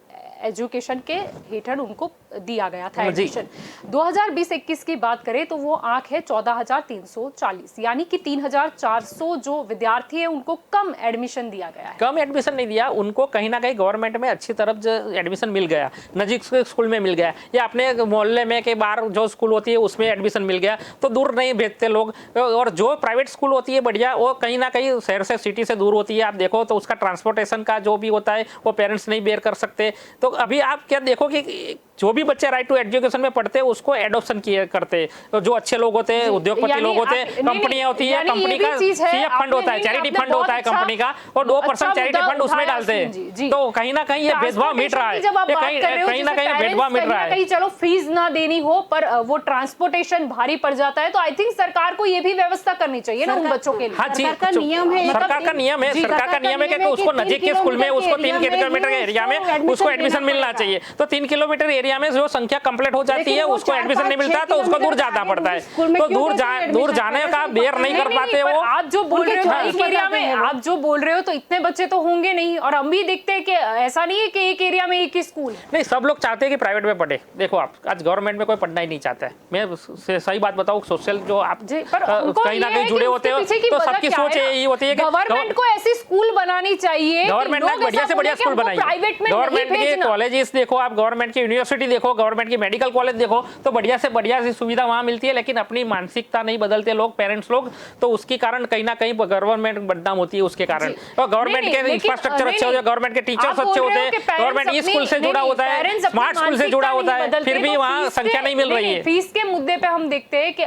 एजुकेशन के हेठन उनको दिया गया था एडमिशन। 2020-21 की बात करें तो वो आंक है 14,340, यानी कि 3,400 जो विद्यार्थी है उनको कम एडमिशन दिया गया है। कम एडमिशन नहीं दिया उनको, कहीं ना कहीं गवर्नमेंट में अच्छी तरफ एडमिशन मिल गया, नजीक के स्कूल में मिल गया, या अपने मोहल्ले में के बाहर जो स्कूल होती है उसमें एडमिशन मिल गया, तो दूर नहीं भेजते लोग। और जो प्राइवेट स्कूल होती है बढ़िया, वो कहीं ना कहीं शहर से सिटी से दूर होती है। आप देखो तो उसका ट्रांसपोर्टेशन का जो भी होता है वो पेरेंट्स नहीं बेयर कर सकते। तो अभी आप क्या देखो कि जो भी बच्चे राइट टू एजुकेशन में पढ़ते हैं उसको एडॉप्शन किए करते हैं, तो जो अच्छे लोग होते हैं, उद्योगपति लोग होते हैं, कंपनियां होती है, कंपनी का सीएफ फंड होता है, चैरिटी फंड होता है कंपनी का, और 2% चैरिटी फंड उसमें डालते हैं। तो कहीं ना कहीं ये भेदभाव मिट रहा है, कहीं ना कहीं भेदभाव मिट रहा है। कहीं चलो फीस ना देनी हो पर वो ट्रांसपोर्टेशन भारी पड़ जाता है, तो आई थिंक सरकार को ये भी व्यवस्था करनी चाहिए ना उन बच्चों के लिए। हाँ जी, सरकार का नियम है, सरकार का नियम है कि उसको नजीक के स्कूल में उसको 3 किलोमीटर के एरिया में उसको एडमिशन मिलना चाहिए। तो 3 किलोमीटर एरिया में जो संख्या कंप्लीट हो जाती है उसको एडमिशन नहीं मिलता, तो उसको दूर जाना पड़ता है। तो दूर जाने का बेयर नहीं कर पाते वो। आप जो बोल रहे हो एक एरिया में, आप जो बोल रहे हो तो इतने बच्चे तो होंगे नहीं, और हम भी देखते हैं कि ऐसा नहीं है कि एक एरिया में एक ही स्कूल। नहीं, सब लोग चाहते हैं कि प्राइवेट में पढ़े। देखो आप आज गवर्नमेंट में कोई पढ़ना ही नहीं चाहता है। मैं सही बात बताऊं, सोशल जो आप कहीं ना कहीं जुड़े होते हो तो सबकी सोच यही होती है कि गवर्नमेंट को ऐसी स्कूल बनानी चाहिए, गवर्नमेंट ने बढ़िया से बढ़िया स्कूल बनाई। गवर्नमेंट के कॉलेजेस देखो आप, गवर्नमेंट की यूनिवर्सिटी देखो, गवर्नमेंट की मेडिकल कॉलेज देखो, तो बढ़िया से बढ़िया सी सुविधा वहां मिलती है, लेकिन अपनी मानसिकता नहीं बदलते लोग, पेरेंट्स लोग, तो उसके कारण कहीं ना कहीं गवर्नमेंट बदनाम होती है उसके कारण। और गवर्नमेंट के इंफ्रास्ट्रक्चर अच्छे होते हैं, गवर्नमेंट के टीचर्स अच्छे होते हैं, गवर्नमेंट ई स्कूल से जुड़ा होता है, स्मार्ट स्कूल से जुड़ा होता है, फिर भी वहाँ संख्या नहीं मिल रही है। फीस के मुद्दे पे हम देखते हैं कि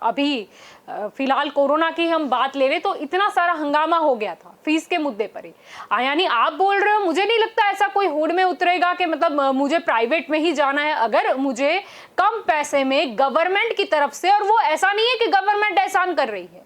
अभी फिलहाल कोरोना की हम बात ले रहे तो इतना सारा हंगामा हो गया था फीस के मुद्दे पर ही। यानी आप बोल रहे हो, मुझे नहीं लगता ऐसा कोई होड़ में उतरेगा कि मतलब मुझे प्राइवेट में ही जाना है अगर मुझे कम पैसे में गवर्नमेंट की तरफ से। और वो ऐसा नहीं है कि गवर्नमेंट एहसान कर रही है,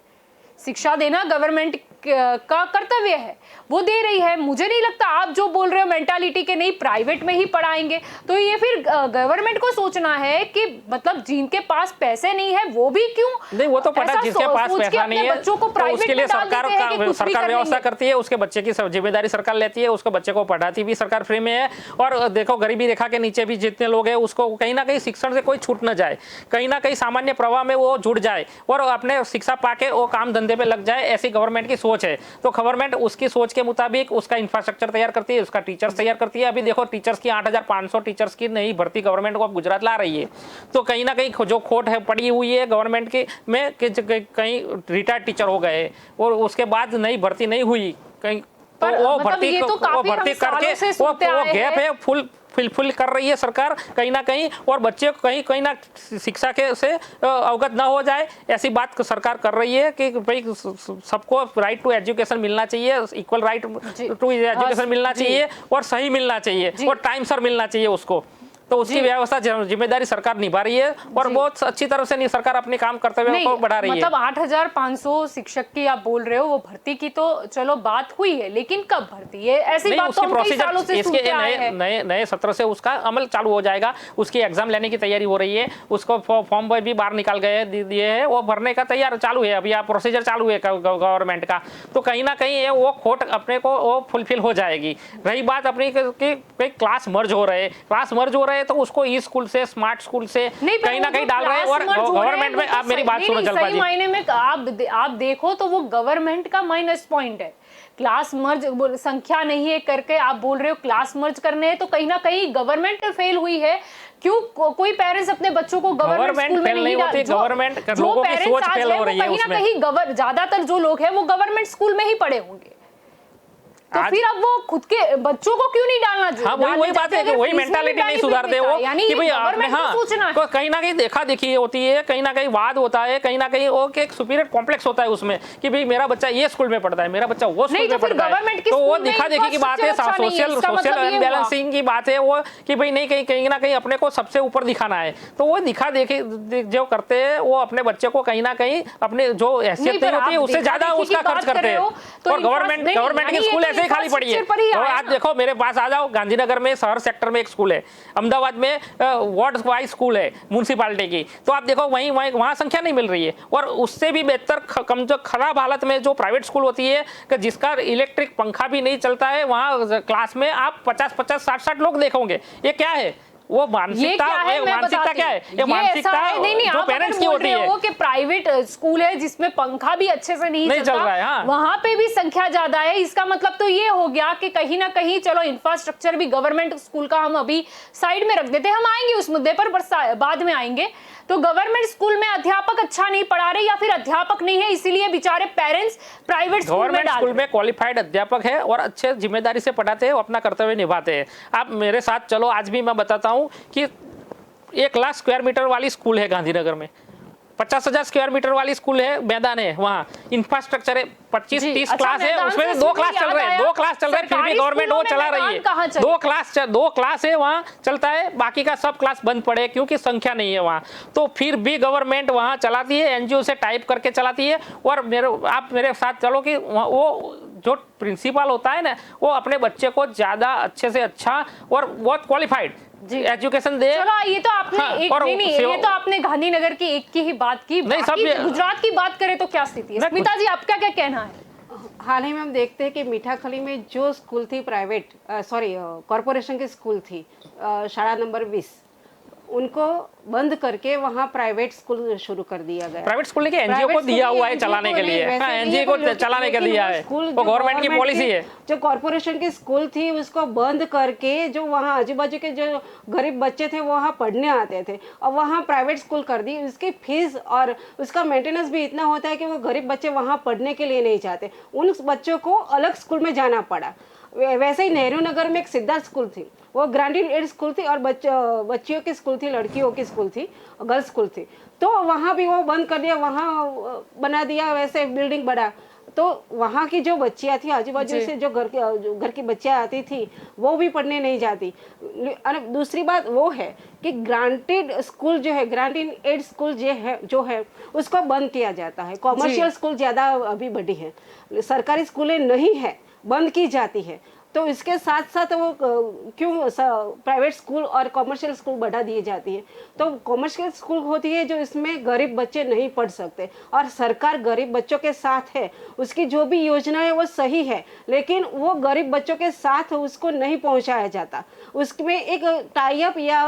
शिक्षा देना गवर्नमेंट का कर्तव्य है, वो दे रही है। मुझे नहीं लगता आप जो बोल रहे हो मेंटालिटी के नहीं प्राइवेट में ही पढ़ाएंगे, तो ये फिर गवर्नमेंट को सोचना है कि मतलब जिनके पास पैसे नहीं है वो भी क्यों नहीं, वो तो पता जिसके पास पैसा नहीं है बच्चों को प्राइवेट उसके लिए सरकार व्यवस्था करती है, उसके बच्चे की जिम्मेदारी सरकार लेती है, उसको बच्चे को पढ़ाती भी सरकार फ्री में है। और देखो गरीबी रेखा के नीचे भी जितने लोग हैं उसको कहीं ना कहीं शिक्षण से कोई छूट न जाए, कहीं ना कहीं सामान्य प्रवाह में वो जुड़ जाए और अपने शिक्षा पाके वो काम धंधे पे लग जाए, ऐसी गवर्नमेंट की सोच है। तो गवर्नमेंट उसकी सोच के मुताबिक उसका इंफ्रास्ट्रक्चर तैयार करती है, उसका टीचर्स तैयार करती है। अभी देखो टीचर्स की 8,500 टीचर्स की नई भर्ती गवर्नमेंट को अब गुजरात ला रही है। तो कहीं ना कहीं जो खोट है पड़ी हुई है गवर्नमेंट की में कि कहीं रिटायर्ड टीचर हो गए और उसके बाद नई भर्ती नहीं हुई कहीं, तो वो भर्ती करके वो गैप है फुल कर रही है सरकार कहीं ना कहीं, और बच्चे कहीं ना शिक्षा के से अवगत ना हो जाए, ऐसी बात सरकार कर रही है कि भाई सबको राइट टू एजुकेशन मिलना चाहिए, इक्वल राइट टू एजुकेशन मिलना चाहिए और सही मिलना चाहिए और टाइम सर मिलना चाहिए उसको। तो उसकी व्यवस्था जिम्मेदारी सरकार निभा रही है और बहुत अच्छी तरह से सरकार अपने काम कर्तव्यों को बढ़ा रही है। मतलब 8,500 शिक्षक की आप बोल रहे हो, वो भर्ती की तो चलो बात हुई है, लेकिन कब भर्ती? ये ऐसी बात तो हम कई सालों से सुनते आए हैं। नए सत्र से उसका अमल चालू हो जाएगा। उसकी एग्जाम लेने की तैयारी हो रही है, उसको फॉर्म भी बाहर निकाल गए दिए है, वो भरने का तैयार चालू है, अभी आप प्रोसीजर चालू है गवर्नमेंट का। तो कहीं ना कहीं वो खोट अपने को वो फुलफिल हो जाएगी। रही बात अपनी कि क्लास मर्ज हो रहे तो उसको ई स्कूल से, स्मार्ट स्कूल से कहीं ना कहीं डाल रहे हैं। और गवर्नमेंट में आप मेरी बात सुनो जलपा जी, मायने में आप देखो तो वो गवर्नमेंट का माइनस पॉइंट है। क्लास मर्ज संख्या नहीं है करके आप बोल रहे हो क्लास मर्ज करने हैं, तो कहीं ना कहीं गवर्नमेंट फेल हुई है। क्यों कोई पेरेंट्स अपने बच्चों को गवर्नमेंट स्कूल में नहीं डालते? गवर्नमेंट लोगों की सोच फेल हो रही है कहीं ना कहीं ज्यादातर जो लोग हैं वो गवर्नमेंट स्कूल में ही पढ़े होंगे, तो फिर अब वो खुद के बच्चों को क्यों नहीं डालना चाहिए? हाँ, वही बात है कि वही मेंटालिटी नहीं सुधारते वो कि भाई आपने, हाँ, तो कहीं ना कहीं देखा देखी होती है, कहीं ना कहीं वाद होता है, कहीं ना कहीं वो एक सुपीरियर कॉम्प्लेक्स होता है उसमें कि भाई मेरा बच्चा ये स्कूल में पढ़ता है, मेरा बच्चा वो स्कूल में पढ़ता है। तो वो दिखा देखी की बात है, सोशल अनबैलेंसिंग की बात है वो कि भाई नहीं, कहीं ना कहीं अपने को सबसे ऊपर दिखाना है। तो वो दिखा देखी जो करते हैं वो अपने बच्चे को कहीं ना कहीं अपने जो हैसियत नहीं होती है उससे ज्यादा उसका खर्च करते हैं। और गवर्नमेंट की स्कूल ऐसे ही खाली पड़ी है। तो आज देखो मेरे पास आ जाओ, गांधीनगर में शहर सेक्टर में एक स्कूल है, अहमदाबाद में वार्ड वाइज स्कूल है म्युनिसिपैलिटी की, तो आप देखो वहाँ संख्या नहीं मिल रही है। और उससे भी बेहतर जो खराब हालत में जो प्राइवेट स्कूल होती है कि जिसका इलेक्ट्रिक पंखा भी नहीं चलता है, वहाँ क्लास में आप 50-50, 60-60 लोग देखोगे। ये क्या है? वो मानसिकता क्या है? ये मानसिकता जो पेरेंट्स की होती है कि प्राइवेट स्कूल है जिसमें पंखा भी अच्छे से नहीं चल रहा है, हाँ। वहां पे भी संख्या ज्यादा है। इसका मतलब तो ये हो गया कि कहीं ना कहीं, चलो इंफ्रास्ट्रक्चर भी गवर्नमेंट स्कूल का हम अभी साइड में रख देते हैं, हम आएंगे उस मुद्दे पर बाद में आएंगे। तो गवर्नमेंट स्कूल में अध्यापक अच्छा नहीं पढ़ा रहे या फिर अध्यापक नहीं है इसीलिए बेचारे पेरेंट्स प्राइवेट स्कूल में क्वालिफाइड अध्यापक है और अच्छे जिम्मेदारी से पढ़ाते हैं, अपना कर्तव्य निभाते हैं। आप मेरे साथ चलो, आज भी मैं बताता हूं कि 1 लाख स्क्वायर मीटर वाली स्कूल है गांधीनगर में, 50,000 स्क्वायर मीटर वाली स्कूल है, मैदान है, वहाँ इंफ्रास्ट्रक्चर है, 25-30 क्लास है, उसमें से 2 क्लास चल रहे हैं, फिर भी गवर्नमेंट वो चला रही है। 2 क्लास है वहाँ चलता है, बाकी का सब क्लास बंद पड़े क्योंकि संख्या नहीं है वहाँ। तो फिर भी गवर्नमेंट वहाँ चलाती है, NGO से टाइप करके चलाती है। और आप मेरे साथ चलो कि वो जो प्रिंसिपल होता है ना, वो अपने बच्चे को ज्यादा अच्छे से अच्छा और बहुत क्वालिफाइड एजुकेशन दे। चलो ये तो आपने ये तो आपने गांधीनगर की एक की ही बात की, गुजरात की बात करें तो क्या स्थिति है? स्मिता जी आपका क्या कहना है? हाल ही में हम देखते हैं कि मीठाखली में जो स्कूल थी प्राइवेट कॉरपोरेशन की स्कूल थी, शाला नंबर 20, उनको बंद करके वहाँ प्राइवेट स्कूल शुरू कर दिया गया। प्राइवेट स्कूल के NGO को दिया हुआ है चलाने के लिए, NGO को चलाने के दिया है, वो गवर्नमेंट की पॉलिसी है। जो कॉर्पोरेशन की स्कूल थी उसको बंद करके जो वहाँ आजू बाजू के जो गरीब बच्चे थे वहाँ पढ़ने आते थे और वहाँ प्राइवेट स्कूल कर दी। उसकी फीस और उसका मेंटेनेंस भी इतना होता है कि वो गरीब बच्चे वहाँ पढ़ने के लिए नहीं चाहते, उन बच्चों को अलग स्कूल में जाना पड़ा। वैसे ही नेहरू नगर में एक सिद्धार्थ स्कूल थी, वो ग्रांटेड एड स्कूल थी और बच्चियों की स्कूल थी, लड़कियों की स्कूल थी, गर्ल्स स्कूल थी। तो वहाँ भी वो बंद कर दिया, वहाँ बना दिया वैसे बिल्डिंग बड़ा। तो वहाँ की जो बच्चियाँ थी आजू बाजू से जो घर की बच्चियाँ आती थी वो भी पढ़ने नहीं जाती। दूसरी बात वो है कि ग्रांटेड स्कूल जो है, ग्रांटेड एड स्कूल जो है उसको बंद किया जाता है। कॉमर्शियल स्कूल ज़्यादा अभी बढ़ी है, सरकारी स्कूलें नहीं है, बंद की जाती है। तो इसके साथ साथ वो क्यों प्राइवेट स्कूल और कॉमर्शियल स्कूल बढ़ा दिए जाती है? तो कॉमर्शियल स्कूल होती है जो इसमें गरीब बच्चे नहीं पढ़ सकते और सरकार गरीब बच्चों के साथ है, उसकी जो भी योजना है वो सही है, लेकिन वो गरीब बच्चों के साथ उसको नहीं पहुंचाया जाता। उसमें एक टाई अप या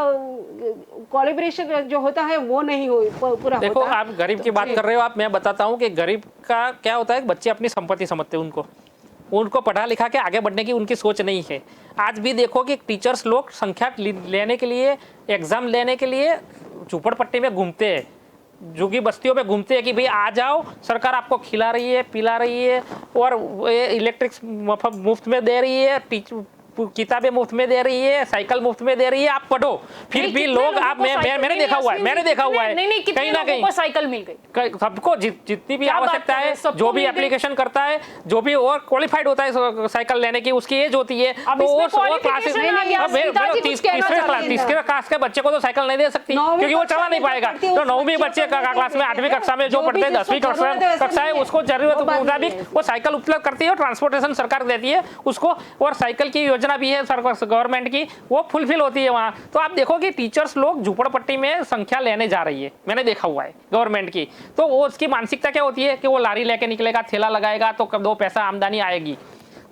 कोलैबोरेशन जो होता है वो नहीं हो पूरा। देखो आप गरीब की बात कर रहे हो, आप मैं बताता हूँ कि गरीब का क्या होता है, बच्चे अपनी संपत्ति समझते हैं, उनको पढ़ा लिखा के आगे बढ़ने की उनकी सोच नहीं है। आज भी देखो कि टीचर्स लोग संख्या लेने के लिए, एग्जाम लेने के लिए झूपड़पट्टी में घूमते हैं, झुग्गी बस्तियों में घूमते हैं कि भाई आ जाओ, सरकार आपको खिला रही है, पिला रही है और इलेक्ट्रिक मुफ्त में दे रही है, किताबें मुफ्त में दे रही है, साइकिल मुफ्त में दे रही है, आप पढ़ो। फिर भी लोग आप मैंने देखा हुआ है, कहीं ना कहीं साइकिल मिल गई सबको, जितनी भी आवश्यकता है, जो भी एप्लीकेशन करता है, जो भी और क्वालिफाइड होता है साइकिल लेने की, उसकी एज होती है, तो वो तीसरे क्लास के बच्चे को तो साइकिल नहीं दे सकती क्योंकि वो चला नहीं पाएगा। तो 9वीं बच्चे क्लास में 8वीं कक्षा में जो पढ़ते हैं, 10वीं कक्षा है, उसको जरूरत के मुताबिक वो साइकिल उपलब्ध करती है और ट्रांसपोर्टेशन सरकार देती है उसको, और साइकिल की योजना भी है गवर्नमेंट की, वो फुलफिल होती है वहाँ। तो आप देखो कि टीचर्स लोग झुपड़पट्टी में संख्या लेने जा रही है, मैंने देखा हुआ है गवर्नमेंट की। तो वो उसकी मानसिकता क्या होती है कि वो लारी लेके निकलेगा, ठेला लगाएगा तो कब 2 पैसा आमदनी आएगी।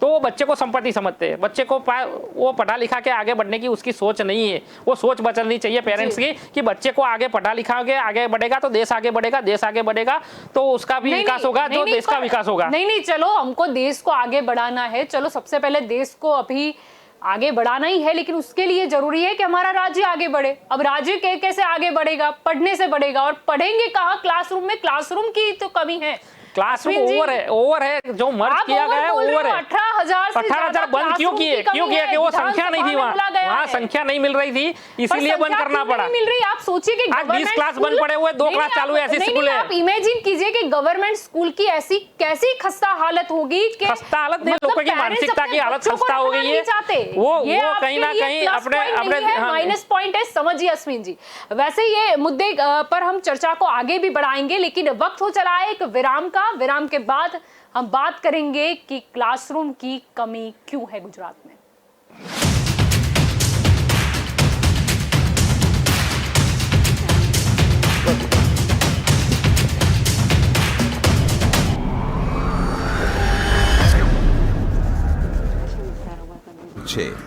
तो वो बच्चे को संपत्ति समझते हैं, बच्चे को वो पढ़ा लिखा के आगे बढ़ने की उसकी सोच नहीं है। वो सोच बदलनी चाहिए पेरेंट्स की कि बच्चे को आगे पढ़ा लिखा के आगे बढ़ेगा तो देश आगे बढ़ेगा, देश आगे बढ़ेगा तो उसका भी विकास होगा, जो देश का विकास होगा। नहीं, चलो हमको देश को आगे बढ़ाना है, चलो सबसे पहले देश को अभी आगे बढ़ाना ही है, लेकिन उसके लिए जरूरी है कि हमारा राज्य आगे बढ़े। अब राज्य कैसे आगे बढ़ेगा? पढ़ने से बढ़ेगा, और पढ़ेंगे कहाँ? क्लासरूम में। क्लासरूम की तो कमी है, क्लासरूम ओवर है जो मर्ज किया गया है, ओवर है। 18,000 बंद क्यों किए कि वो संख्या नहीं थी, वहाँ संख्या नहीं मिल रही थी, इसीलिए बंद करना पड़ा। मिल रही, आप सोचिए कि आज 20 क्लास बंद पड़े हुए, 2 क्लास चालू है, ऐसी स्कूल है। आप इमेजिन कीजिए कि गवर्नमेंट स्कूल की ऐसी कैसी खस्ता हालत होगी कि खस्ता हालत नहीं, लोगों की मानसिकता की हालत खस्ता हो गई है। वो कहीं ना कहीं अपने माइनस पॉइंट है, समझिए अश्विन जी। वैसे ये मुद्दे पर हम चर्चा को आगे भी बढ़ाएंगे, लेकिन वक्त हो चला है एक विराम का। विराम के बाद हम बात करेंगे कि क्लासरूम की कमी क्यों है गुजरात में।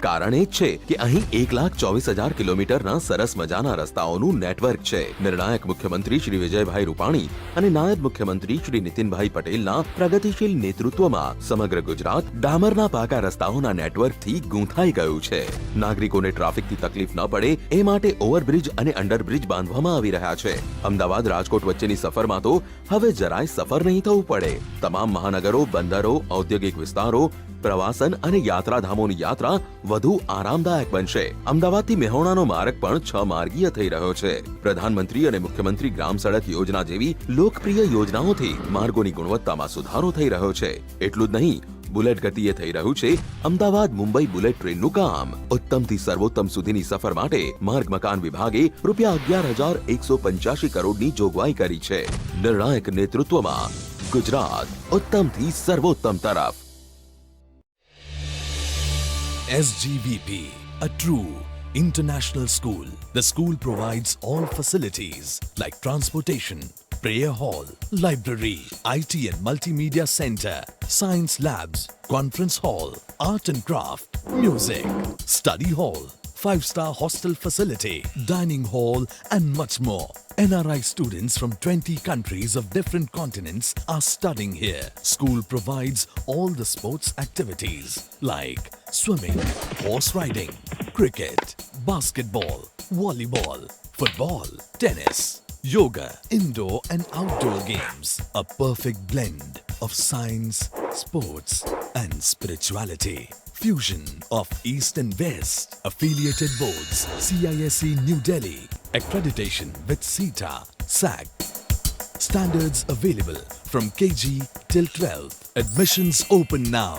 કારણ એ જ છે કે અહીં 1,24,000 કિલોમીટરના સરસ મજાના રસ્તાઓનું નેટવર્ક છે. નિર્ણાયક મુખ્યમંત્રી શ્રી વિજયભાઈ રૂપાણી અને નાયબ મુખ્યમંત્રી શ્રી નીતિનભાઈ પટેલના પ્રગતિશીલ નેતૃત્વમાં સમગ્ર ગુજરાત ડામરના પાકા રસ્તાઓના નેટવર્કથી ગૂંથાઈ ગયું છે. નાગરિકોને ટ્રાફિકથી તકલીફ ન પડે એ માટે ઓવરબ્રિજ અને અંડરબ્રિજ બાંધવામાં આવી રહ્યા છે. અમદાવાદ રાજકોટ વચ્ચેની સફરમાં તો હવે જરાય સફર નહીં થવું પડે. તમામ મહાનગરો, બંદરો, ઔદ્યોગિક વિસ્તારો, પ્રવાસન અને યાત્રાધામોની યાત્રા વધુ આરામદાયક બનશે. અમદાવાદથી મેહોણાનો માર્ગ પણ 6 માર્ગીય થઈ રહ્યો છે. પ્રધાનમંત્રી અને મુખ્યમંત્રી ગ્રામ સડક યોજના જેવી લોકપ્રિય યોજનાઓથી માર્ગોની ગુણવત્તામાં સુધારો થઈ રહ્યો છે. એટલું જ નહીં, બુલેટ ગતિએ થઈ રહ્યું છે અમદાવાદ મુંબઈ બુલેટ ટ્રેનનું કામ. ઉત્તમથી સર્વોત્તમ સુધીની સફર માટે માર્ગ મકાન વિભાગે ₹11,185 કરોડની જોગવાઈ કરી છે. નિર્ણાયક નેતૃત્વમાં ગુજરાત ઉત્તમથી સર્વોત્તમ તરફ. SGVP, a true international school. The school provides all facilities like transportation, prayer hall, library, IT and multimedia center, science labs, conference hall, art and craft, music, study hall, 5-star hostel facility, dining hall and much more. NRI students from 20 countries of different continents are studying here. School provides all the sports activities like swimming, horse riding, cricket, basketball, volleyball, football, tennis, yoga, indoor and outdoor games. A perfect blend of science, sports and spirituality. Fusion of East and West. Affiliated boards. CISE New Delhi. Accreditation with CETA, SAC. Standards available from KG till 12th. Admissions open now.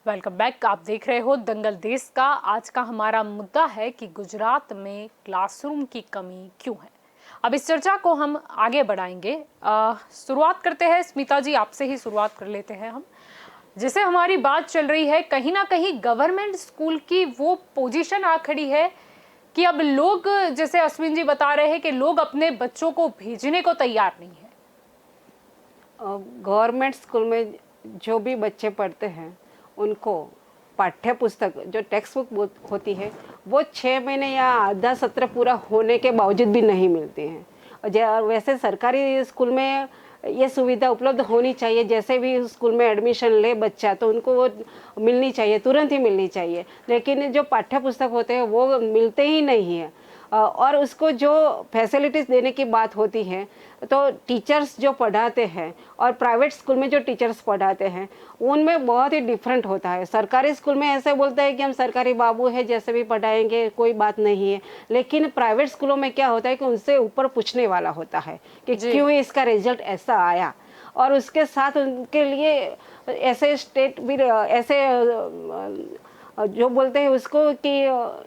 Welcome back. आप देख रहे हो दंगल देश का। आज का हमारा मुद्दा है कि गुजरात में क्लासरूम की कमी क्यों है। अब इस चर्चा को हम आगे बढ़ाएंगे। शुरुआत करते हैं, स्मिता जी आपसे ही शुरुआत कर लेते हैं हम। जैसे हमारी बात चल रही है, कहीं ना कहीं गवर्नमेंट स्कूल की वो पोजीशन आ खड़ी है कि अब लोग, जैसे अश्विन जी बता रहे हैं कि लोग अपने बच्चों को भेजने को तैयार नहीं है। गवर्नमेंट स्कूल में जो भी बच्चे पढ़ते हैं उनको पाठ्य पुस्तक जो टेक्स्ट बुक होती है वो 6 महीने या आधा सत्र पूरा होने के बावजूद भी नहीं मिलती हैं। और वैसे सरकारी स्कूल में ये सुविधा उपलब्ध होनी चाहिए। जैसे भी स्कूल में एडमिशन ले बच्चा तो उनको वो मिलनी चाहिए, तुरंत ही मिलनी चाहिए। लेकिन जो पाठ्य पुस्तक होते हैं वो मिलते ही नहीं है। और उसको जो फैसिलिटीज़ देने की बात होती है तो टीचर्स जो पढ़ाते हैं और प्राइवेट स्कूल में जो टीचर्स पढ़ाते हैं उनमें बहुत ही डिफरेंट होता है। सरकारी स्कूल में ऐसे बोलते हैं कि हम सरकारी बाबू है, जैसे भी पढ़ाएंगे कोई बात नहीं है। लेकिन प्राइवेट स्कूलों में क्या होता है कि उनसे ऊपर पूछने वाला होता है कि क्यों इसका रिजल्ट ऐसा आया, और उसके साथ उनके लिए ऐसे स्टेट भी ऐसे जो बोलते हैं उसको कि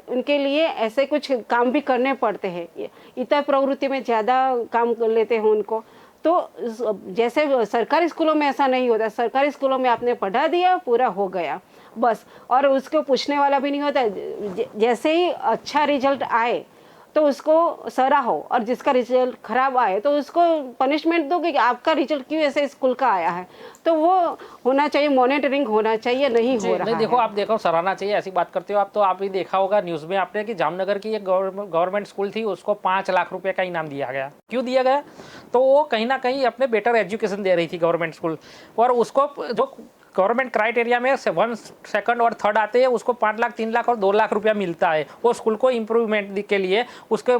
उनके लिए ऐसे कुछ काम भी करने पड़ते हैं। इतर प्रवृत्ति में ज़्यादा काम कर लेते हैं उनको। तो जैसे सरकारी स्कूलों में ऐसा नहीं होता। सरकारी स्कूलों में आपने पढ़ा दिया, पूरा हो गया बस, और उसको पूछने वाला भी नहीं होता। जैसे ही अच्छा रिजल्ट आए तो उसको सराहो, और जिसका रिजल्ट खराब आए तो उसको पनिशमेंट दो कि आपका रिजल्ट क्यों ऐसे स्कूल का आया है। तो वो होना चाहिए, मॉनिटरिंग होना चाहिए, नहीं हो रहा नहीं, है। देखो आप देखो सराहना चाहिए, ऐसी बात करते हो आप। तो आप भी देखा होगा न्यूज़ में आपने कि जामनगर की एक गवर्नमेंट स्कूल थी, उसको 5 लाख रुपए का इनाम दिया गया। क्यों दिया गया? तो वो कहीं ना कहीं अपने बेटर एजुकेशन दे रही थी गवर्नमेंट स्कूल, और उसको जो गवर्नमेंट क्राइटेरिया में 1, 2 और 3 आते हैं उसको 5 लाख, 3 लाख और 2 लाख रुपया मिलता है। वो स्कूल को इम्प्रूवमेंट के लिए, उसके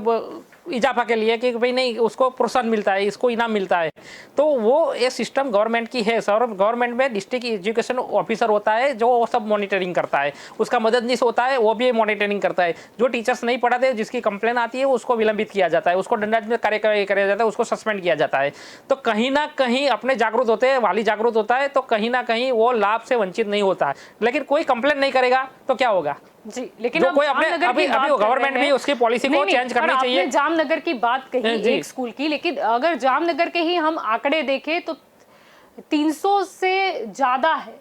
इजाफा के लिए कि भाई नहीं उसको प्रोत्साहन मिलता है, इसको इनाम मिलता है। तो वो ये सिस्टम गवर्नमेंट की है। सर गवर्नमेंट में डिस्ट्रिक्ट एजुकेशन ऑफिसर होता है जो वो सब मॉनिटरिंग करता है, उसका मददनीश होता है वो भी मॉनिटरिंग करता है। जो टीचर्स नहीं पढ़ाते, जिसकी कंप्लेन आती है उसको विलंबित किया जाता है, उसको दंडात्मक कार्रवाई किया जाता है, उसको सस्पेंड किया जाता है। तो कहीं ना कहीं अपने जागरूक होते हैं, वाली जागरूक होता है, तो कहीं ना कहीं वो लाभ से वंचित नहीं होता है। लेकिन कोई कंप्लेन नहीं करेगा तो क्या होगा जी। लेकिन जो कोई अपने अभी गवर्नमेंट भी उसकी पॉलिसी को चेंज करनी चाहिए। आपने जामनगर की बात कही एक स्कूल की, लेकिन अगर जामनगर के ही हम आंकड़े देखें तो 300 से ज्यादा है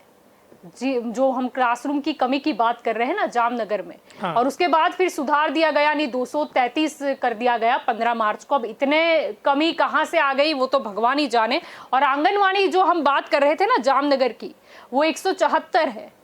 जी, जो हम क्लासरूम की कमी की बात कर रहे हैं ना जामनगर में। हाँ। और उसके बाद फिर सुधार दिया गया, यानी 233 कर दिया गया 15 मार्च को। अब इतने कमी कहाँ से आ गई वो तो भगवान ही जाने। और आंगनवाड़ी जो हम बात कर रहे थे ना जामनगर की, वो 174 है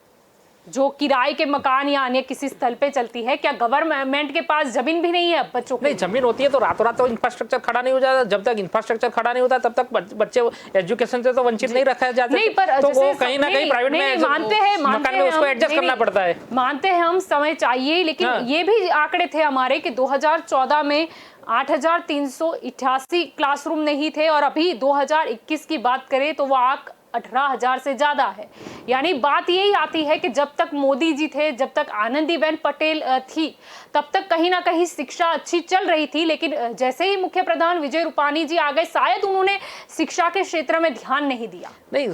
जो किराए के मकान या अन्य किसी स्थल पे चलती है। क्या गवर्नमेंट के पास जमीन भी नहीं है बच्चों को? नहीं, जमीन होती है तो रातों रात तो इंफ्रास्ट्रक्चर खड़ा नहीं हो जाता। जब तक इंफ्रास्ट्रक्चर खड़ा नहीं होता तब तक बच्चे एजुकेशन से तो वंचित नहीं रखा जाता। नहीं, पर तो वो कहीं ना कहीं प्राइवेट में मानते हैं मकान में उसको एडजस्ट करना पड़ता है। मानते हैं हम, समय चाहिए। लेकिन ये भी आंकड़े थे हमारे कि 2014 में 8,388 क्लासरूम नहीं थे, और अभी 2021 की बात करें तो वो आंक 18,000 से ज्यादा है। यानी बात यही आती है कि जब तक मोदी जी थे, जब तक आनंदीबेन पटेल थी, तब तक कहीं ना कहीं शिक्षा अच्छी चल रही थी। लेकिन जैसे ही मुख्य प्रधान विजय रूपानी जी आ गए, शायद उन्होंने शिक्षा के क्षेत्र में ध्यान नहीं दिया। नहीं,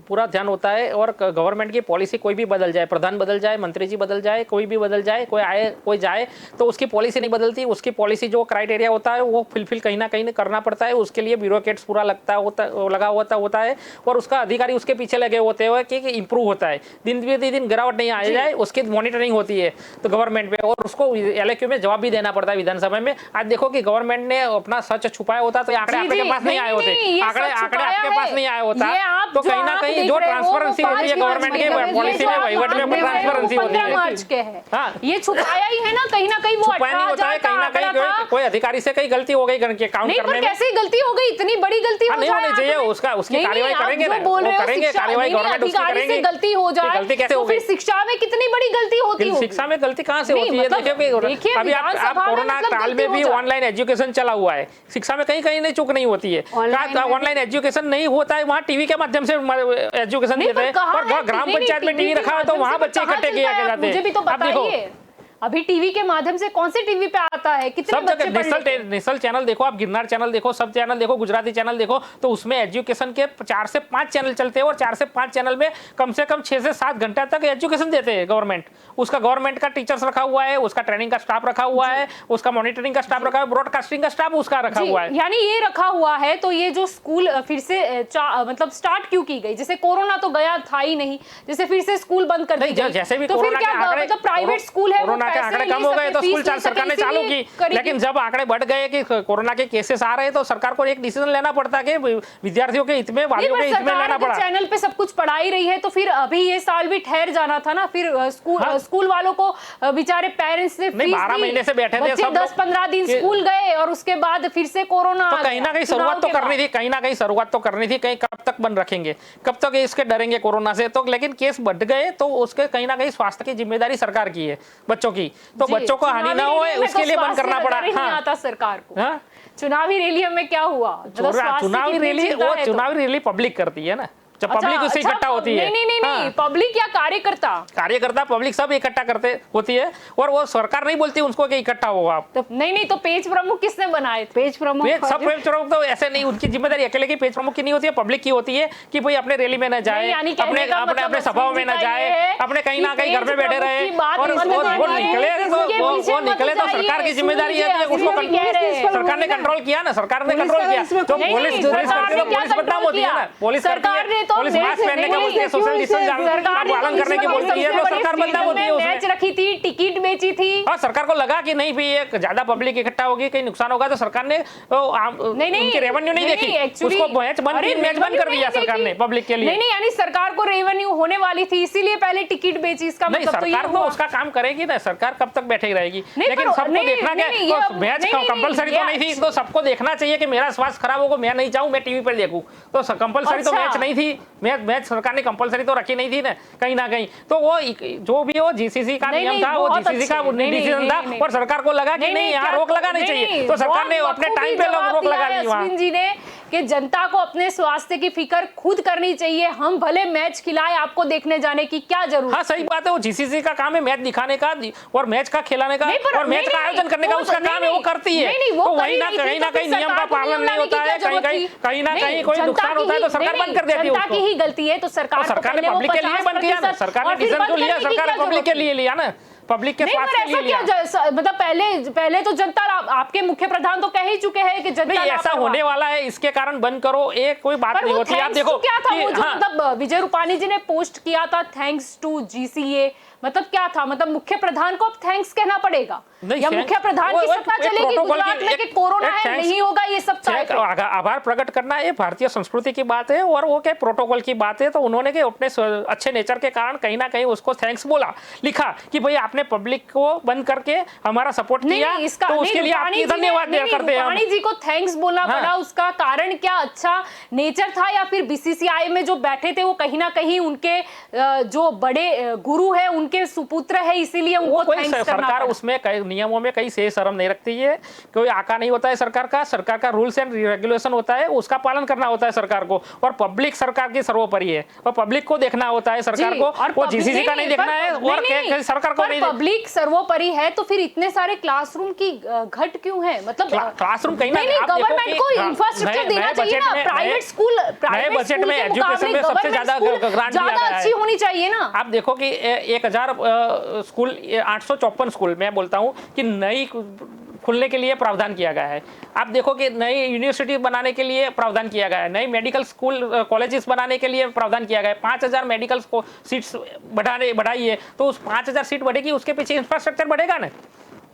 पूरा ध्यान होता है। और गवर्नमेंट की पॉलिसी कोई भी बदल जाए, प्रधान बदल जाए, मंत्री जी बदल जाए, कोई भी बदल जाए, कोई आए कोई जाए, तो उसकी पॉलिसी नहीं बदलती। उसकी पॉलिसी जो क्राइटेरिया होता है वो फुलफिल कहीं ना कहीं करना पड़ता है। उसके लिए ब्यूरोक्रेट्स पूरा लगा होता है, और उसका अधिकारी उसके पीछे लगे होते हैं कि इंप्रूव होता है। दिन प्रतिदिन गिरावट नहीं आ जाए, उसकी मॉनिटरिंग होती है तो गवर्नमेंट पे, और उसको LAQ में जवाब भी देना पड़ता है विधानसभा में। आज देखो कि गवर्नमेंट ने अपना सच छुपाया होता तो आंकड़े आपके पास नहीं आए होते, आंकड़े आपके पास नहीं आए होता। तो कहीं ना कहीं जो ट्रांसपेरेंसी होती है गवर्नमेंट की पॉलिसी में, वहीवट में ट्रांसपेरेंसी होती है। 15 मार्च के है, ये छुपाया ही है ना कहीं ना कहीं। वो छुपाया नहीं होता है, कहीं ना कहीं कोई अधिकारी से कहीं गलती हो गई काउंट करने में। कैसे गलती हो गई? इतनी बड़ी गलती हो नहीं होनी चाहिए, उसकी कार्रवाई करेंगे, करेंगे कार्रवाई गवर्नमेंट उसकी करेंगे। गलती हो जाए, गलती कैसे हो गई? शिक्षा में कितनी बड़ी गलती होती है? शिक्षा में गलती कहाँ से होती है? देखिए अभी आप कोरोना काल में भी ऑनलाइन एजुकेशन चला हुआ है, शिक्षा में कहीं कहीं नहीं चूक नहीं होती है। ऑनलाइन एजुकेशन नहीं होता है, वहाँ टीवी के माध्यम से एजुकेशन देते हैं, और ग्राम पंचायत में टीवी रखा है तो वहाँ बच्चे इकट्ठे किया जाते हैं। मुझे भी तो बताइए, अभी टीवी के माध्यम से कौन से टीवी पे आता है? कितने सब जगह नेशनल चैनल देखो, आप गिरनार चैनल देखो, सब चैनल देखो, गुजराती चैनल देखो, तो उसमें एजुकेशन के 4 से 5 चैनल चलते हैं, और 4 से 5 चैनल में कम से कम 6 से 7 घंटा तक एजुकेशन देते हैं गवर्नमेंट। उसका गवर्नमेंट का टीचर्स रखा हुआ है, उसका ट्रेनिंग का स्टाफ रखा हुआ है, उसका मॉनिटरिंग का स्टाफ रखा हुआ है, ब्रॉडकास्टिंग का स्टाफ उसका रखा हुआ है। यानी ये रखा हुआ है। तो ये जो स्कूल फिर से मतलब स्टार्ट क्यों की गई? जैसे कोरोना तो गया था ही नहीं, जैसे फिर से स्कूल बंद कर दी गई, जैसे भी तो फिर क्या मतलब प्राइवेट स्कूल है वो के पैसे आंकड़े ले कम हो गए सके, तो फीस स्कूल ले चालू सके, सरकार ने चालू इसीलिए की, करी लेकिन जब आंकड़े बढ़ गए कि कोरोना के केसेस आ रहे तो सरकार को एक डिसीजन लेना पड़ता कि विद्यार्थियों के हित में, वालियों के हित में लेना पड़ा। चैनल पे सब कुछ पढ़ा ही रही है तो फिर अभी ये साल भी ठहर जाना था ना, फिर स्कूल वालों को बेचारे पेरेंट्स ने नहीं, 12 महीने से बैठे थे सब लोग। 10-15 दिन स्कूल गए और उसके बाद फिर से कोरोना तो कहीं ना कहीं शुरुआत तो करनी थी, कहीं ना कहीं शुरुआत तो करनी थी। कहीं कब तक बंद रखेंगे, कब तक इसके डरेंगे कोरोना से? तो लेकिन केस बढ़ गए तो उसके कहीं ना कहीं स्वास्थ्य की जिम्मेदारी सरकार की है, बच्चों की। तो बच्चों को हानि ना हो उसके लिए बंद करना पड़ा। हाँ, आता सरकार को। हाँ? चुनावी रैलियों में क्या हुआ? चुनावी रैली, वो चुनावी रैली पब्लिक करती है ना, जब पब्लिक उससे इकट्ठा होती है। नहीं, पब्लिक या कार्यकर्ता पब्लिक सब इकट्ठा करते होती है और वो सरकार नहीं बोलती उनको कि इकट्ठा हो आप। नहीं तो पेज प्रमुख किसने बनाए थे? पेज प्रमुख तो ऐसे नहीं, उनकी जिम्मेदारी अकेले की पेज प्रमुख की नहीं होती है, पब्लिक की होती है कि भाई अपने रैली में न जाए, अपने सभाओं में न जाए, अपने कहीं ना कहीं घर में बैठे रहे और वो निकले तो सरकार की जिम्मेदारी है। उसको सरकार ने कंट्रोल किया ना, सरकार ने कंट्रोल किया। तो पुलिस करती है तो पुलिस बदनाम होती है ना, पुलिस करती है, पुलिस मास्क पहनने का बोलती है, सोशल डिस्टेंस पालन करने की बोलती है, तो सरकार बदनाम होती है। मैच रखी थी, टिकट बेची थी और सरकार को लगा कि नहीं भी ये ज्यादा पब्लिक इकट्ठा होगी, कहीं नुकसान होगा, तो सरकार ने उनकी रेवेन्यू नहीं देखी, उसको मैच बंद कर दिया सरकार ने पब्लिक के लिए। नहीं, यानी सरकार को रेवेन्यू होने वाली थी इसीलिए पहले टिकट बेची। इसका मतलब सरकार तो उसका काम करेगी ना, सरकार कब तक बैठे रहेगी? लेकिन सबको देखना क्या, मैच कंपलसरी तो नहीं थी, तो सबको देखना चाहिए कि मेरा स्वास्थ्य खराब होगा, मैं नहीं जाऊं, मैं टीवी पर देखूं। तो कंपलसरी तो मैच नहीं थी, मैच सरकार ने कंपलसरी तो रखी नहीं थी ना कहीं ना कहीं। तो वो जो भी हो जीसीसी का नियम था, वो जीसीसी का डिसीजन था और सरकार को लगा कि नहीं यहाँ रोक लगानी चाहिए, तो सरकार ने अपने टाइम पे रोक लगा ली वहाँ। जी ने कि जनता को अपने स्वास्थ्य की फिक्र खुद करनी चाहिए, हम भले मैच खिलाए, आपको देखने जाने की क्या जरूरत? हाँ सही बात है, वो जीसीसी का काम है मैच दिखाने का और मैच का खिलाने का और मैच का आयोजन करने का उसका काम है, वो करती है। तो वही ना कहीं ना कहीं नियम का पालन नहीं होता है, कहीं ना कहीं कोई नुकसान होता है तो सरकार बंद कर देती है। जनता की ही गलती है तो सरकार ने पब्लिक के लिए बंद किया ना, सरकार ने डिसीजन जो लिया सरकार ने पब्लिक के लिए लिया ना, पब्लिक के स्वास्थ्य के लिए लिया। मतलब पहले तो जनता, आपके मुख्य प्रधान तो कह ही चुके हैं कि जनता ऐसा होने वाला है, इसके कारण बंद करो, एक कोई बात नहीं होती। आप देखो क्या था वो जो मतलब विजय रूपाणी जी ने पोस्ट किया था, थैंक्स टू जीसीए, मतलब क्या था? मतलब मुख्य प्रधान को अब थैंक्स कहना पड़ेगा या मुख्य प्रधान की सत्ता चलेगी गुजरात में कि कोरोना है नहीं होगा, ये सब आभार प्रकट करना ये भारतीय संस्कृति की बात है और वो क्या प्रोटोकॉल की बात है। तो उन्होंने के अपने अच्छे नेचर के कारण कहीं ना कहीं उसको थैंक्स बोला, लिखा कि भाई आपने पब्लिक को बंद करके हमारा सपोर्ट किया, तो उसके लिए आपकी धन्यवाद करते हैं। रूपाणी जी को थैंक्स बोलना पड़ा, उसका कारण क्या अच्छा नेचर था या फिर बीसीसीआई में जो बैठे थे वो कहीं ना कहीं उनके जो बड़े गुरु है उनके सुपुत्र है, इसीलिए उनको थैंक्स करना पड़ा। सरकार उसमें नियमों में कहीं से शर्म नहीं रखती है, कोई आका नहीं होता है सरकार का रूल्स एंड रेगुलेशन होता है, उसका पालन करना होता है सरकार को। और पब्लिक सरकार की सर्वोपरि है और पब्लिक को देखना होता है सरकार को, वो जीसीसी का नहीं देखना है और सरकार को नहीं। पब्लिक सर्वोपरि है तो फिर इतने सारे क्लासरूम की घट क्यों है? मतलब क्लासरूम कहीं ना गवर्नमेंट को इंफ्रास्ट्रक्चर देना चाहिए ना, प्राइवेट स्कूल बजट में एजुकेशन में सबसे ज्यादा ग्रांट दिया गया है, अच्छी होनी चाहिए ना। आप देखो कि 1000 स्कूल 854 स्कूल मैं बोलता हूँ कि नई खुलने के लिए प्रावधान किया गया है। आप देखो कि नई यूनिवर्सिटी बनाने के लिए प्रावधान किया गया है, नई मेडिकल स्कूल कॉलेजेस बनाने के लिए प्रावधान किया गया है, 5000 मेडिकल सीट्स बढ़ाई है। तो उस 5000 सीट बढ़ेगी, उसके पीछे इंफ्रास्ट्रक्चर बढ़ेगा ना,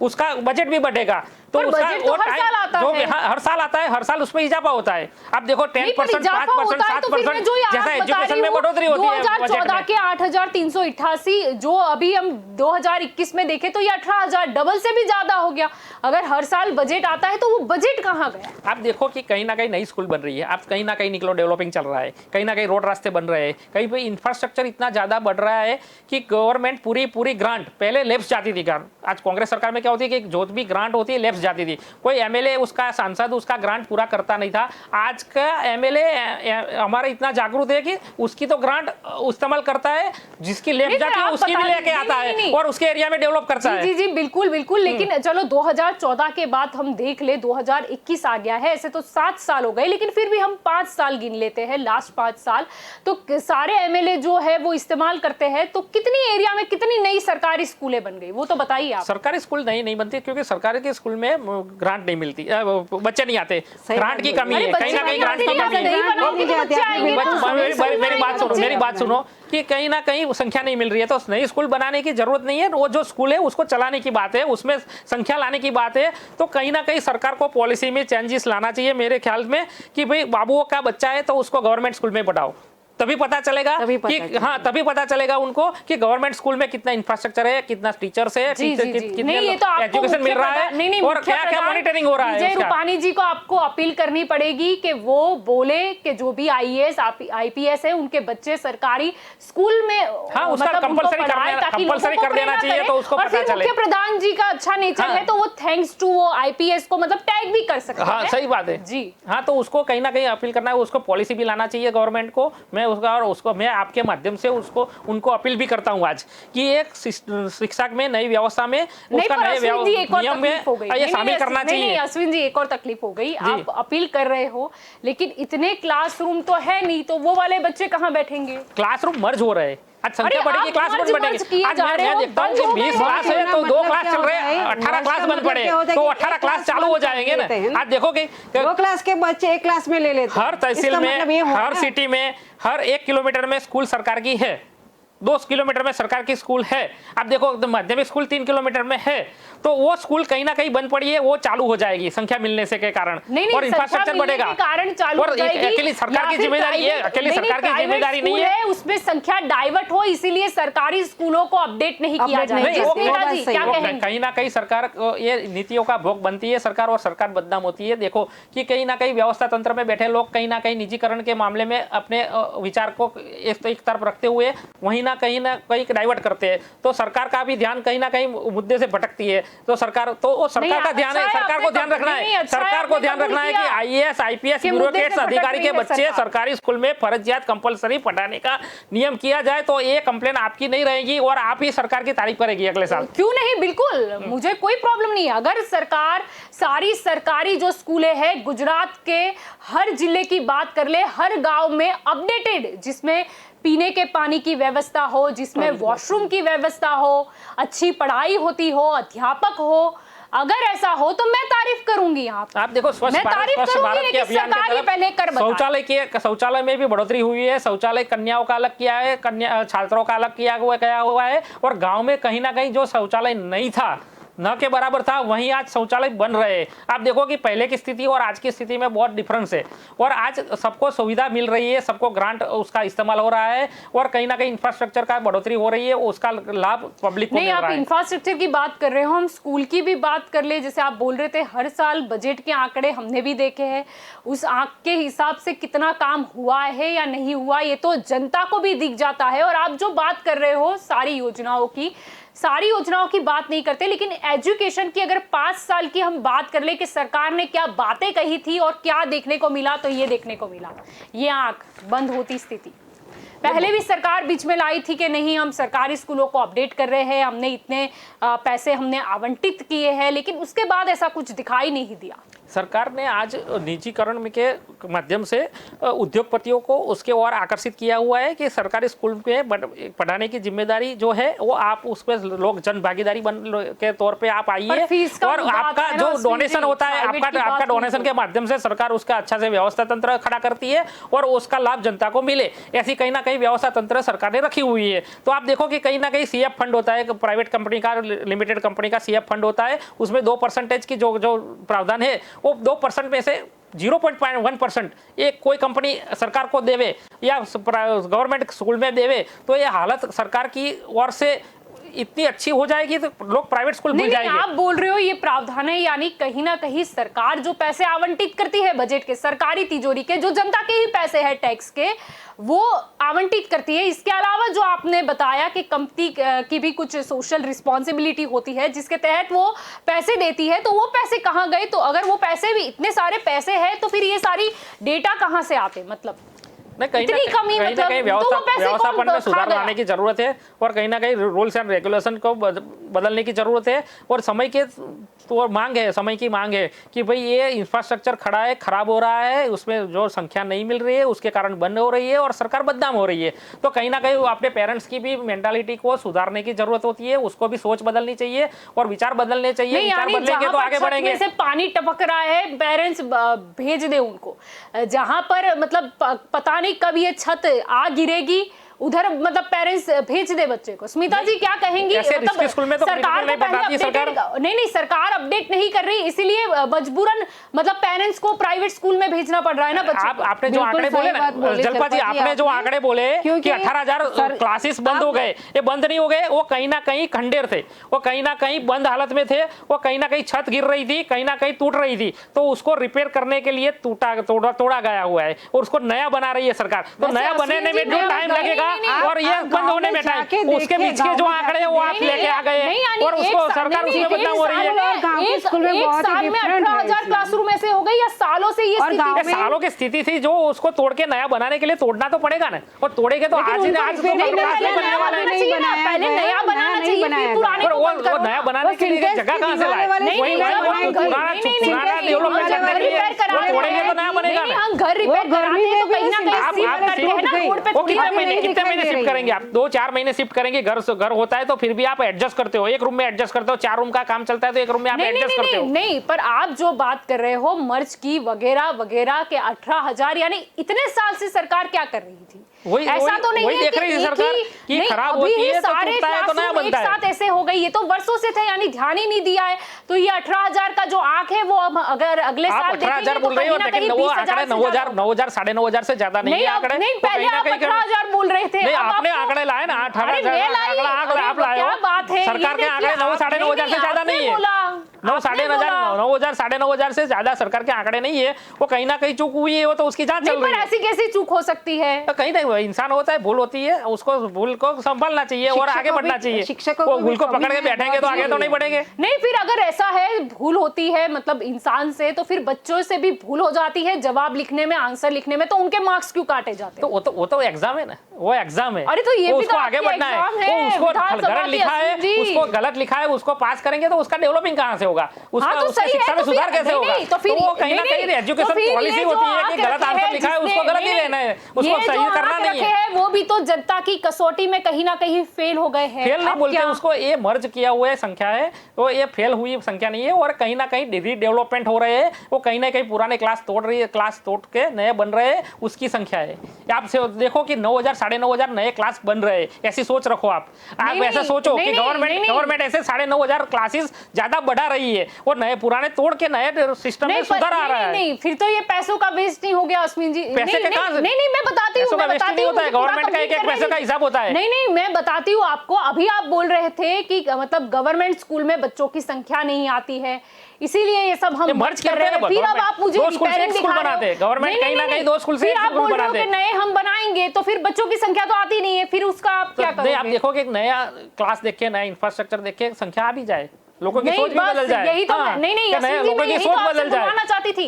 उसका बजट भी बढ़ेगा। तो उसका हर साल आता है, हर साल उसमें इजाफा होता है। आप देखो 10%, 5%, 7% जैसा एजुकेशन में बढ़ोतरी होती है। 2014 के 8,388 जो अभी हम 2021 में देखें तो ये 18,000 डबल से भी ज्यादा हो गया। अगर हर साल बजट आता है तो वो बजट कहाँ गया? आप देखो कि कहीं ना कहीं नई स्कूल बन रही है, आप कहीं ना कहीं निकलो डेवलपिंग चल रहा है, कहीं ना कहीं रोड रास्ते बन रहे हैं, कहीं पे इंफ्रास्ट्रक्चर इतना ज्यादा बढ़ रहा है कि गवर्नमेंट पूरी ग्रांट, पहले लेफ्ट जाती थी ग्रांट, आज कांग्रेस सरकार में क्या होती है कि जो भी ग्रांट होती है लेफ्ट जाती थी, कोई एमएलए उसका सांसद उसका ग्रांट पूरा करता नहीं था। आज का एमएलए हमारा इतना जागरूक है कि उसकी तो ग्रांट इस्तेमाल करता है, जिसकी लेफ्ट जाती है उसकी भी लेके आता है और उसके एरिया में डेवलप करता है। जी बिल्कुल। लेकिन चलो 2014 के बाद हम देख ले 2021 आ गया है, ऐसे तो 7 साल हो गए, लेकिन फिर भी हम 5 साल गिन लेते हैं, लास्ट 5 साल तो सारे एमएलए जो है वो इस्तेमाल करते हैं। तो कितनी एरिया में कितनी नई सरकारी स्कूलें बन गई वो तो बताइए आप। सरकारी स्कूल नहीं बनती क्योंकि सरकारी के स्कूल में ग्रांट नहीं मिलती, बच्चे नहीं आते, ग्रांट की कमी है, कहीं ना कहीं ग्रांट की कमी है। मेरी बात सुनो कि कि कहीं ना कहीं संख्या नहीं मिल रही है, तो नई स्कूल बनाने की जरूरत नहीं है। वो जो स्कूल है उसको चलाने की बात है, उसमें संख्या लाने की बात है। तो कहीं ना कहीं सरकार को पॉलिसी में चेंजेस लाना चाहिए मेरे ख्याल में, कि भाई बाबुओं का बच्चा है तो उसको गवर्नमेंट स्कूल में पढ़ाओ, तभी पता चलेगा कि हाँ, तभी पता चलेगा उनको कि गवर्नमेंट स्कूल में कितना इंफ्रास्ट्रक्चर है, कितना टीचर्स है, कितने एजुकेशन मिल रहा है, और क्या क्या मॉनिटरिंग हो रहा है। विजय रूपाणी जी को आपको अपील करनी पड़ेगी कि वो बोले कि जो भी आईएएस आईपीएस है उनके बच्चे सरकारी स्कूल में, हाँ, उसका कंपलसरी कर देना चाहिए, तो उसको पता चले। मुख्य प्रधान जी का अच्छा नेचर है, तो वो थैंक्स टू वो आईपीएस को मतलब टैग भी कर सकते हैं। हाँ, सही बात है जी। हाँ, तो उसको कहीं ना कहीं अपील करना है, उसको पॉलिसी भी लाना चाहिए गवर्नमेंट को। मैं आपके माध्यम से उनको अपील भी करता हूं आज कि एक शिक्षा में नई व्यवस्था में उसका नए नियम में ये शामिल करना चाहिए। नहीं अश्विन जी, एक और तकलीफ हो गई, आप अपील कर रहे हो लेकिन इतने क्लासरूम तो है नहीं, तो वो वाले बच्चे कहाँ बैठेंगे? क्लासरूम मर्ज हो रहे हैं, आज संख्या बढ़ेगी, क्लास बंद बढ़ेगी। आज मैं देखता हूँ कि 20 क्लास है तो 2 क्लास चल रहे हैं, 18 क्लास बंद पड़े, तो 18 क्लास चालू हो जाएंगे ना। आज देखो कि 2 क्लास के बच्चे 1 क्लास में ले लेते हैं। हर तहसील में, हर सिटी में, हर 1 किलोमीटर में स्कूल सरकार की है, 2 किलोमीटर में सरकार की स्कूल है। अब देखो माध्यमिक स्कूल 3 किलोमीटर में है, तो वो स्कूल कहीं ना कहीं बंद पड़ी है, वो चालू हो जाएगी संख्या मिलने से के कारण, और इंफ्रास्ट्रक्चर बढ़ेगा। और अकेली सरकार की जिम्मेदारी है, अकेली सरकार की जिम्मेदारी नहीं है, उसमें संख्या डाइवर्ट हो, इसीलिए सरकारी स्कूलों को अपडेट नहीं किया जा रहा। कहीं ना कहीं सरकार ये नीतियों का भोग बनती है सरकार, और सरकार बदनाम होती है। देखो कि कहीं ना कहीं व्यवस्था तंत्र में बैठे लोग कहीं ना कहीं निजीकरण के मामले में अपने विचार को एक तरफ रखते हुए वहीं ना कहीं डाइवर्ट करते हैं, तो सरकार का भी ध्यान कहीं ना कहीं मुद्दे से भटकती है। तो सरकार का ध्यान है, सरकार को ध्यान रखना है, सरकार को ध्यान रखना है कि आईएएस आईपीएस ब्यूरोक्रेट्स अधिकारी के बच्चे सरकारी स्कूल में फर्जियात कंपलसरी पढ़ाने का नियम किया जाए, तो ये कंप्लेन आपकी नहीं रहेगी और आप ही सरकार की तारीफ करेगी अगले साल। क्यों नहीं, बिल्कुल, मुझे कोई प्रॉब्लम नहीं है। अगर सरकार सारी सरकारी जो स्कूलें हैं गुजरात के हर जिले की बात कर ले, हर गांव में अपडेटेड, जिसमें पीने के पानी की व्यवस्था हो, जिसमें वॉशरूम की व्यवस्था हो, अच्छी पढ़ाई होती हो, अध्यापक हो, अगर ऐसा हो तो मैं तारीफ करूंगी। आप देखो स्वच्छ भारत के अभियान के तहत शौचालय में भी बढ़ोतरी हुई है, शौचालय कन्याओं का अलग किया है, कन्या छात्रों का अलग किया हुआ है, और गांव में कहीं ना कहीं जो शौचालय नहीं था, न के बराबर था, वहीं आज शौचालय बन रहे हैं। आप देखो कि पहले की स्थिति और आज की स्थिति में बहुत डिफरेंस है, और आज सबको सुविधा मिल रही है, सबको ग्रांट उसका इस्तेमाल हो रहा है, और कहीं ना कहीं इंफ्रास्ट्रक्चर का बढ़ोतरी हो रही है, उसका लाभ पब्लिक को मिल रहा है। आप इंफ्रास्ट्रक्चर की बात कर रहे हो, हम स्कूल की भी बात कर ले। जैसे आप बोल रहे थे हर साल बजट के आंकड़े हमने भी देखे हैं, उस आंक के हिसाब से कितना काम हुआ है या नहीं हुआ ये तो जनता को भी दिख जाता है। और आप जो बात कर रहे हो सारी योजनाओं की बात नहीं करते, लेकिन एजुकेशन की अगर 5 साल की हम बात कर ले कि सरकार ने क्या बातें कही थी और क्या देखने को मिला, तो ये देखने को मिला, ये आंख बंद होती स्थिति। पहले भी सरकार बीच में लाई थी कि नहीं हम सरकारी स्कूलों को अपडेट कर रहे हैं, हमने इतने पैसे हमने आवंटित किए हैं, लेकिन उसके बाद ऐसा कुछ दिखाई नहीं दिया। सरकार ने आज निजीकरण के माध्यम से उद्योगपतियों को उसके ओर आकर्षित किया हुआ है कि सरकारी स्कूल में पढ़ाने की जिम्मेदारी जो है वो आप उसमें लोग जन भागीदारी के तौर पे आप आइए, और आपका जो डोनेशन होता है आपका डोनेशन के माध्यम से सरकार उसका अच्छा से व्यवस्था तंत्र खड़ा करती है और उसका लाभ जनता को मिले, ऐसी कहीं ना कहीं व्यवस्था तंत्र सरकार ने रखी हुई है। तो आप देखो कि कहीं ना कहीं सीएफ फंड होता है, प्राइवेट कंपनी का, लिमिटेड कंपनी का सीएफ फंड होता है, उसमें 2% की जो प्रावधान है वो 2% में से 0.1% एक कोई कंपनी सरकार को देवे या गवर्नमेंट स्कूल में देवे, तो ये हालत सरकार की ओर से इतनी अच्छी हो जाएगी तो लोग प्राइवेट स्कूल भूल जाएंगे। आप बोल रहे हो ये प्रावधान है, यानी कहीं ना कहीं सरकार जो पैसे आवंटित करती है बजट के, सरकारी तिजोरी के, जो जनता के ही पैसे हैं टैक्स के, वो आवंटित करती है। इसके अलावा जो आपने बताया कि कंपनी की भी कुछ सोशल रिस्पॉन्सिबिलिटी होती है जिसके तहत वो पैसे देती है, तो वो पैसे कहाँ गए? तो अगर वो पैसे भी इतने सारे पैसे हैं तो फिर ये सारी डेटा कहाँ से आते? मतलब कहीं ना कहीं व्यवस्थापन में सुधार लाने की जरूरत है, और कहीं ना कहीं रूल्स एंड रेगुलेशन को बदलने की जरूरत है, और समय की मांग है कि भाई ये इंफ्रास्ट्रक्चर खड़ा है, खराब हो रहा है, उसमें जो संख्या नहीं मिल रही है उसके कारण बंद हो रही है और सरकार बदनाम हो रही है। तो कहीं ना कहीं अपने पेरेंट्स की भी मेंटालिटी को सुधारने की जरूरत होती है, उसको भी सोच बदलनी चाहिए और विचार बदलने चाहिए। विचार बदलेंगे तो आगे बढ़ेंगे। से पानी टपक रहा है, पेरेंट्स भेज दे उनको, जहां पर मतलब पता नहीं कब ये छत आ गिरेगी उधर मतलब पेरेंट्स भेज दे बच्चे को। स्मिता जी क्या कहेंगी? ऐसे मतलब रिस्की स्कूल में तो सरकार बिल्कुल को नहीं बताती सरकार। नहीं सरकार अपडेट नहीं कर रही, इसीलिए मजबूरन मतलब पेरेंट्स को प्राइवेट स्कूल में भेजना पड़ रहा है ना बच्चों को। आपने जो आंकड़े बोले ना जलपा जी, आपने जो आंकड़े बोले कि 18,000 क्लासेस बंद हो गए, ये बंद नहीं हो गए, वो कहीं ना कहीं खंडेर थे, वो कहीं ना कहीं बंद हालत में थे, वो कहीं ना कहीं छत गिर रही थी, कहीं ना कहीं टूट रही थी, तो उसको रिपेयर करने के लिए तोड़ा गया हुआ है और उसको नया बना रही है सरकार। तो नया बनाने में जो टाइम लगेगा और ये बंद होने में टाइम, उसके बीच के जो आंकड़े हैं वो आप लेके आ गए और उसको सरकार उसमें बदनाम हो रही है। एक साल में 18,000 क्लासरूम ऐसे हो गए या सालों से ये सालों की स्थिति थी जो उसको तोड़ के नया बनाने के लिए तोड़ना तो पड़ेगा ना, और तोड़ेंगे तो आज ही आज पहले नया बनाना चाहिए, फिर पुराने को बंद करो। नया बनाने के लिए जगह कहां से लाए? पुराना डेवलपमेंट करने के लिए तोड़ेंगे तो नया बनेगा ना। हम घर रिपेयर कराते हैं तो कहीं ना कहीं कितने महीने शिफ्ट करेंगे आप? 2-4 महीने शिफ्ट करेंगे, घर होता है तो फिर भी आप एडजस्ट करते हो, एक रूम में एडजस्ट करते हो, 4 रूम का काम चलता है तो एक रूम में आप एडजस्ट करते हो। नहीं, पर आप जो बात कर रहे हो मर्ज की वगैरह वगैरह के 18,000, यानी इतने साल से सरकार क्या कर रही थी? ऐसा तो नहीं है देख रही है सरकार कि खराब होती है तो टूटता है तो नया बनता है। एक साथ ऐसे हो गई, ये तो वर्षों से थे, यानी ध्यान ही नहीं दिया है। तो ये 18,000 का जो आंक है वो अगर अगले साल 18,000 बोल रही हो, लेकिन वो आंकड़े 9,000 साढ़े 9,000 से ज्यादा नहीं है आंकड़े। नहीं, पहले आप 18,000 बोल रहे थे। नहीं, आपने आंकड़े लाए ना 18,000 आप लाए हो। बात है सरकार के आंकड़े 9-9,500 से ज्यादा नहीं है। 9,500 से ज्यादा सरकार के आंकड़े नहीं है। वो कहीं ना कहीं चूक हुई है, वो तो उसकी जांच चल रही है। ऐसी कैसी चूक हो सकती है? कहीं ना इंसान होता है, भूल होती है, उसको भूल को संभालना चाहिए और आगे बढ़ना चाहिए। शिक्षकों को भूल को पकड़ के बैठेंगे तो आगे तो नहीं बढ़ेंगे। नहीं, फिर अगर ऐसा है भूल होती है मतलब इंसान से, तो फिर बच्चों से भी भूल हो जाती है जवाब लिखने में, आंसर लिखने में, तो उनके मार्क्स क्यों काटे जाते हैं? तो वो तो एग्जाम है ना, वो एग्जाम है। अरे तो ये भी उसको आगे बढ़ना है, उसको गलत लिखा है, उसको गलत लिखा है, उसको पास करेंगे तो उसका डेवलपिंग कहां से होगा? उसका शिक्षा में सुधार कैसे होगा? तो वो कहीं ना कहीं एजुकेशन पॉलिसी होती है कि गलत आंसर लिखा है उसको गलत ही लेना है, उसको सही करना नहीं है। वो भी तो जनता की कसौटी में कहीं ना कहीं फेल हो गए हैं। फेल नहीं बोलते उसको, ये मर्ज किया हुआ है संख्या है, तो ये फेल हुई संख्या नहीं है। और कहीं ना कहीं रीडेवलपमेंट हो रहे हैं, वो कहीं ना कहीं पुराने क्लास तोड़ रही है, क्लास तोड़ के नए बन रहे हैं, उसकी संख्या है। आप देखो कि 9,000 साढ़े 9,000 नए क्लास बन रहे हैं, ऐसी सोच रखो आप ऐसा सोचो कि गवर्नमेंट ऐसे 9,500 क्लासेस ज्यादा बढ़ा रही है और नए पुराने तोड़ के नए सिस्टम में सुधार आ रहा है। नहीं, फिर तो ये पैसों का वेस्ट नहीं हो गया अश्विन जी? पैसे के कहां से? नहीं, मैं बताती हूँ, गवर्नमेंट का एक पैसे का हिसाब होता है। नहीं, मैं बताती हूँ आपको। अभी आप बोल रहे थे कि मतलब गवर्नमेंट स्कूल में बच्चों की संख्या नहीं आती है, इसीलिए ये सब हम मर्ज कर रहे हैं। फिर अब आप मुझे स्कूल बनाते हैं गवर्नमेंट, कहीं ना कहीं 2 स्कूल से आप बोल रहे हो कि नए हम बनाएंगे तो फिर बच्चों की संख्या तो आती नहीं है, फिर उसका आप क्या करोगे? आप देखो कि नया क्लास देखे, नया इंफ्रास्ट्रक्चर देखे, संख्या आ भी जाए, लोगों की सोच भी बदल जाए। यही तो नहीं लोगों की सोच बदल जाए। बनाना चाहती थी,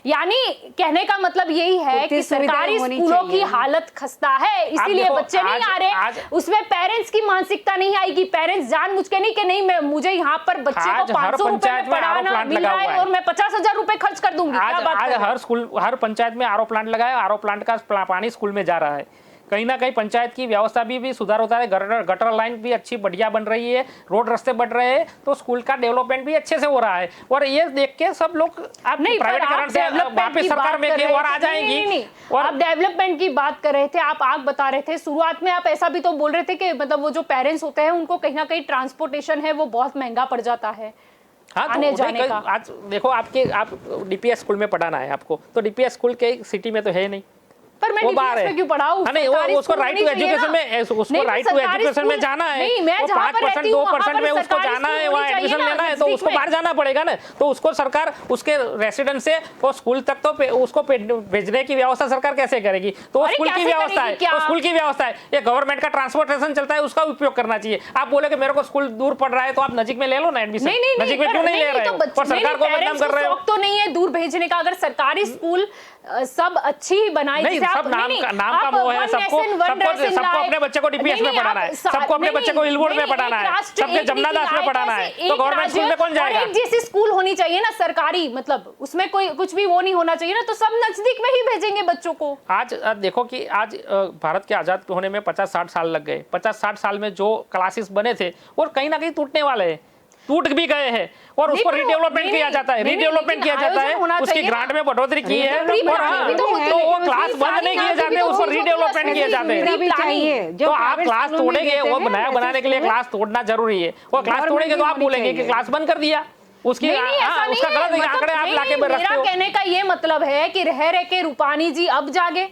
यानी कहने का मतलब यही है कि सरकारी स्कूलों की हालत खस्ता है, इसीलिए बच्चे नहीं आ रहे। उसमें पेरेंट्स की मानसिकता नहीं आएगी, पेरेंट्स जानबूझ के नहीं कि नहीं मुझे यहाँ पर बच्चे को 500 रुपए में पढ़ाना मिल रहा है और मैं 50,000 रुपए खर्च कर दूंगी। आज हर पंचायत में आरओ प्लांट लगाया, आरओ प्लांट का पानी स्कूल में जा रहा है। कहीं ना कहीं पंचायत की व्यवस्था भी सुधार होता है, गटर लाइन भी अच्छी बढ़िया बन रही है, रोड रास्ते बढ़ रहे हैं, तो स्कूल का डेवलपमेंट भी अच्छे से हो रहा है। और ये देख के सब लोग आप प्राइवेटीकरण से वापस सरकार में की ओर आ जाएंगी। और आप डेवलपमेंट की बात कर रहे थे, आप बता रहे थे शुरुआत में, आप ऐसा भी तो बोल रहे थे कि मतलब वो जो पेरेंट्स होते हैं उनको कहीं ना कहीं ट्रांसपोर्टेशन है वो बहुत महंगा पड़ जाता है। हाँ, आने जाने का। आज देखो आप डीपीएस स्कूल में पढ़ाना है आपको, तो डीपीएस स्कूल के सिटी में तो है नहीं, पर मैं डीपीएस में क्यों पढ़ाऊं? नहीं, उसको राइट टू एजुकेशन में, उसको राइट टू एजुकेशन में जाना है। 5% 2% में उसको जाना है, वहाँ एडमिशन लेना है, तो उसको बाहर जाना पड़ेगा ना। तो उसको सरकार उसके रेसिडेंस से वो स्कूल तक तो उसको भेजने की व्यवस्था सरकार कैसे करेगी? तो स्कूल की व्यवस्था है, तो स्कूल की व्यवस्था है, ये गवर्नमेंट का ट्रांसपोर्टेशन चलता है, उसका उपयोग करना चाहिए। आप बोले कि मेरे को स्कूल दूर पड़ रहा है तो आप नजीक में ले लो ना एडमिशन, नजीक में क्यों नहीं ले रहे हो? और सरकार को बदनाम कर रहे हो। तो नहीं है दूर भेजने का, अगर सरकारी स्कूल सब अच्छी बनाई, सब नाम का वो है, सबको अपने बच्चे को डीपीएस में पढ़ाना है, सबको अपने बच्चे को इलवुड में पढ़ाना है, सबके जमनादास में पढ़ाना है, तो गवर्नमेंट स्कूल में कौन जाएगा? एक जैसी स्कूल होनी चाहिए ना सरकारी, मतलब उसमें कोई कुछ भी वो नहीं होना चाहिए ना, तो सब नजदीक में ही भेजेंगे बच्चों को। आज देखो कि आज भारत के आजाद होने में 50-60 साल लग गए। 50-60 साल में जो क्लासेस बने थे और कहीं ना कहीं टूटने वाले हैं। टूट भी गए हैं और उसको रीडेवलपमेंट किया जाता है, रीडेवलपमेंट किया जाता है, उसकी ग्रांट में बढ़ोतरी की है और हाँ, तो वो क्लास बंद नहीं किए जाते, उसको रीडेवलपमेंट किए जाते हैं। तो आप क्लास तोड़ेंगे, वो नया बनाने के लिए क्लास तोड़ना जरूरी है, वो क्लास तोड़ेंगे तो आप बोलेंगे कि क्लास बंद कर दिया, उसकी उसका गलत आंकड़े आप लाके रखते हो। मेरा कहने का ये मतलब है कि रह के रूपानी जी अब जागे।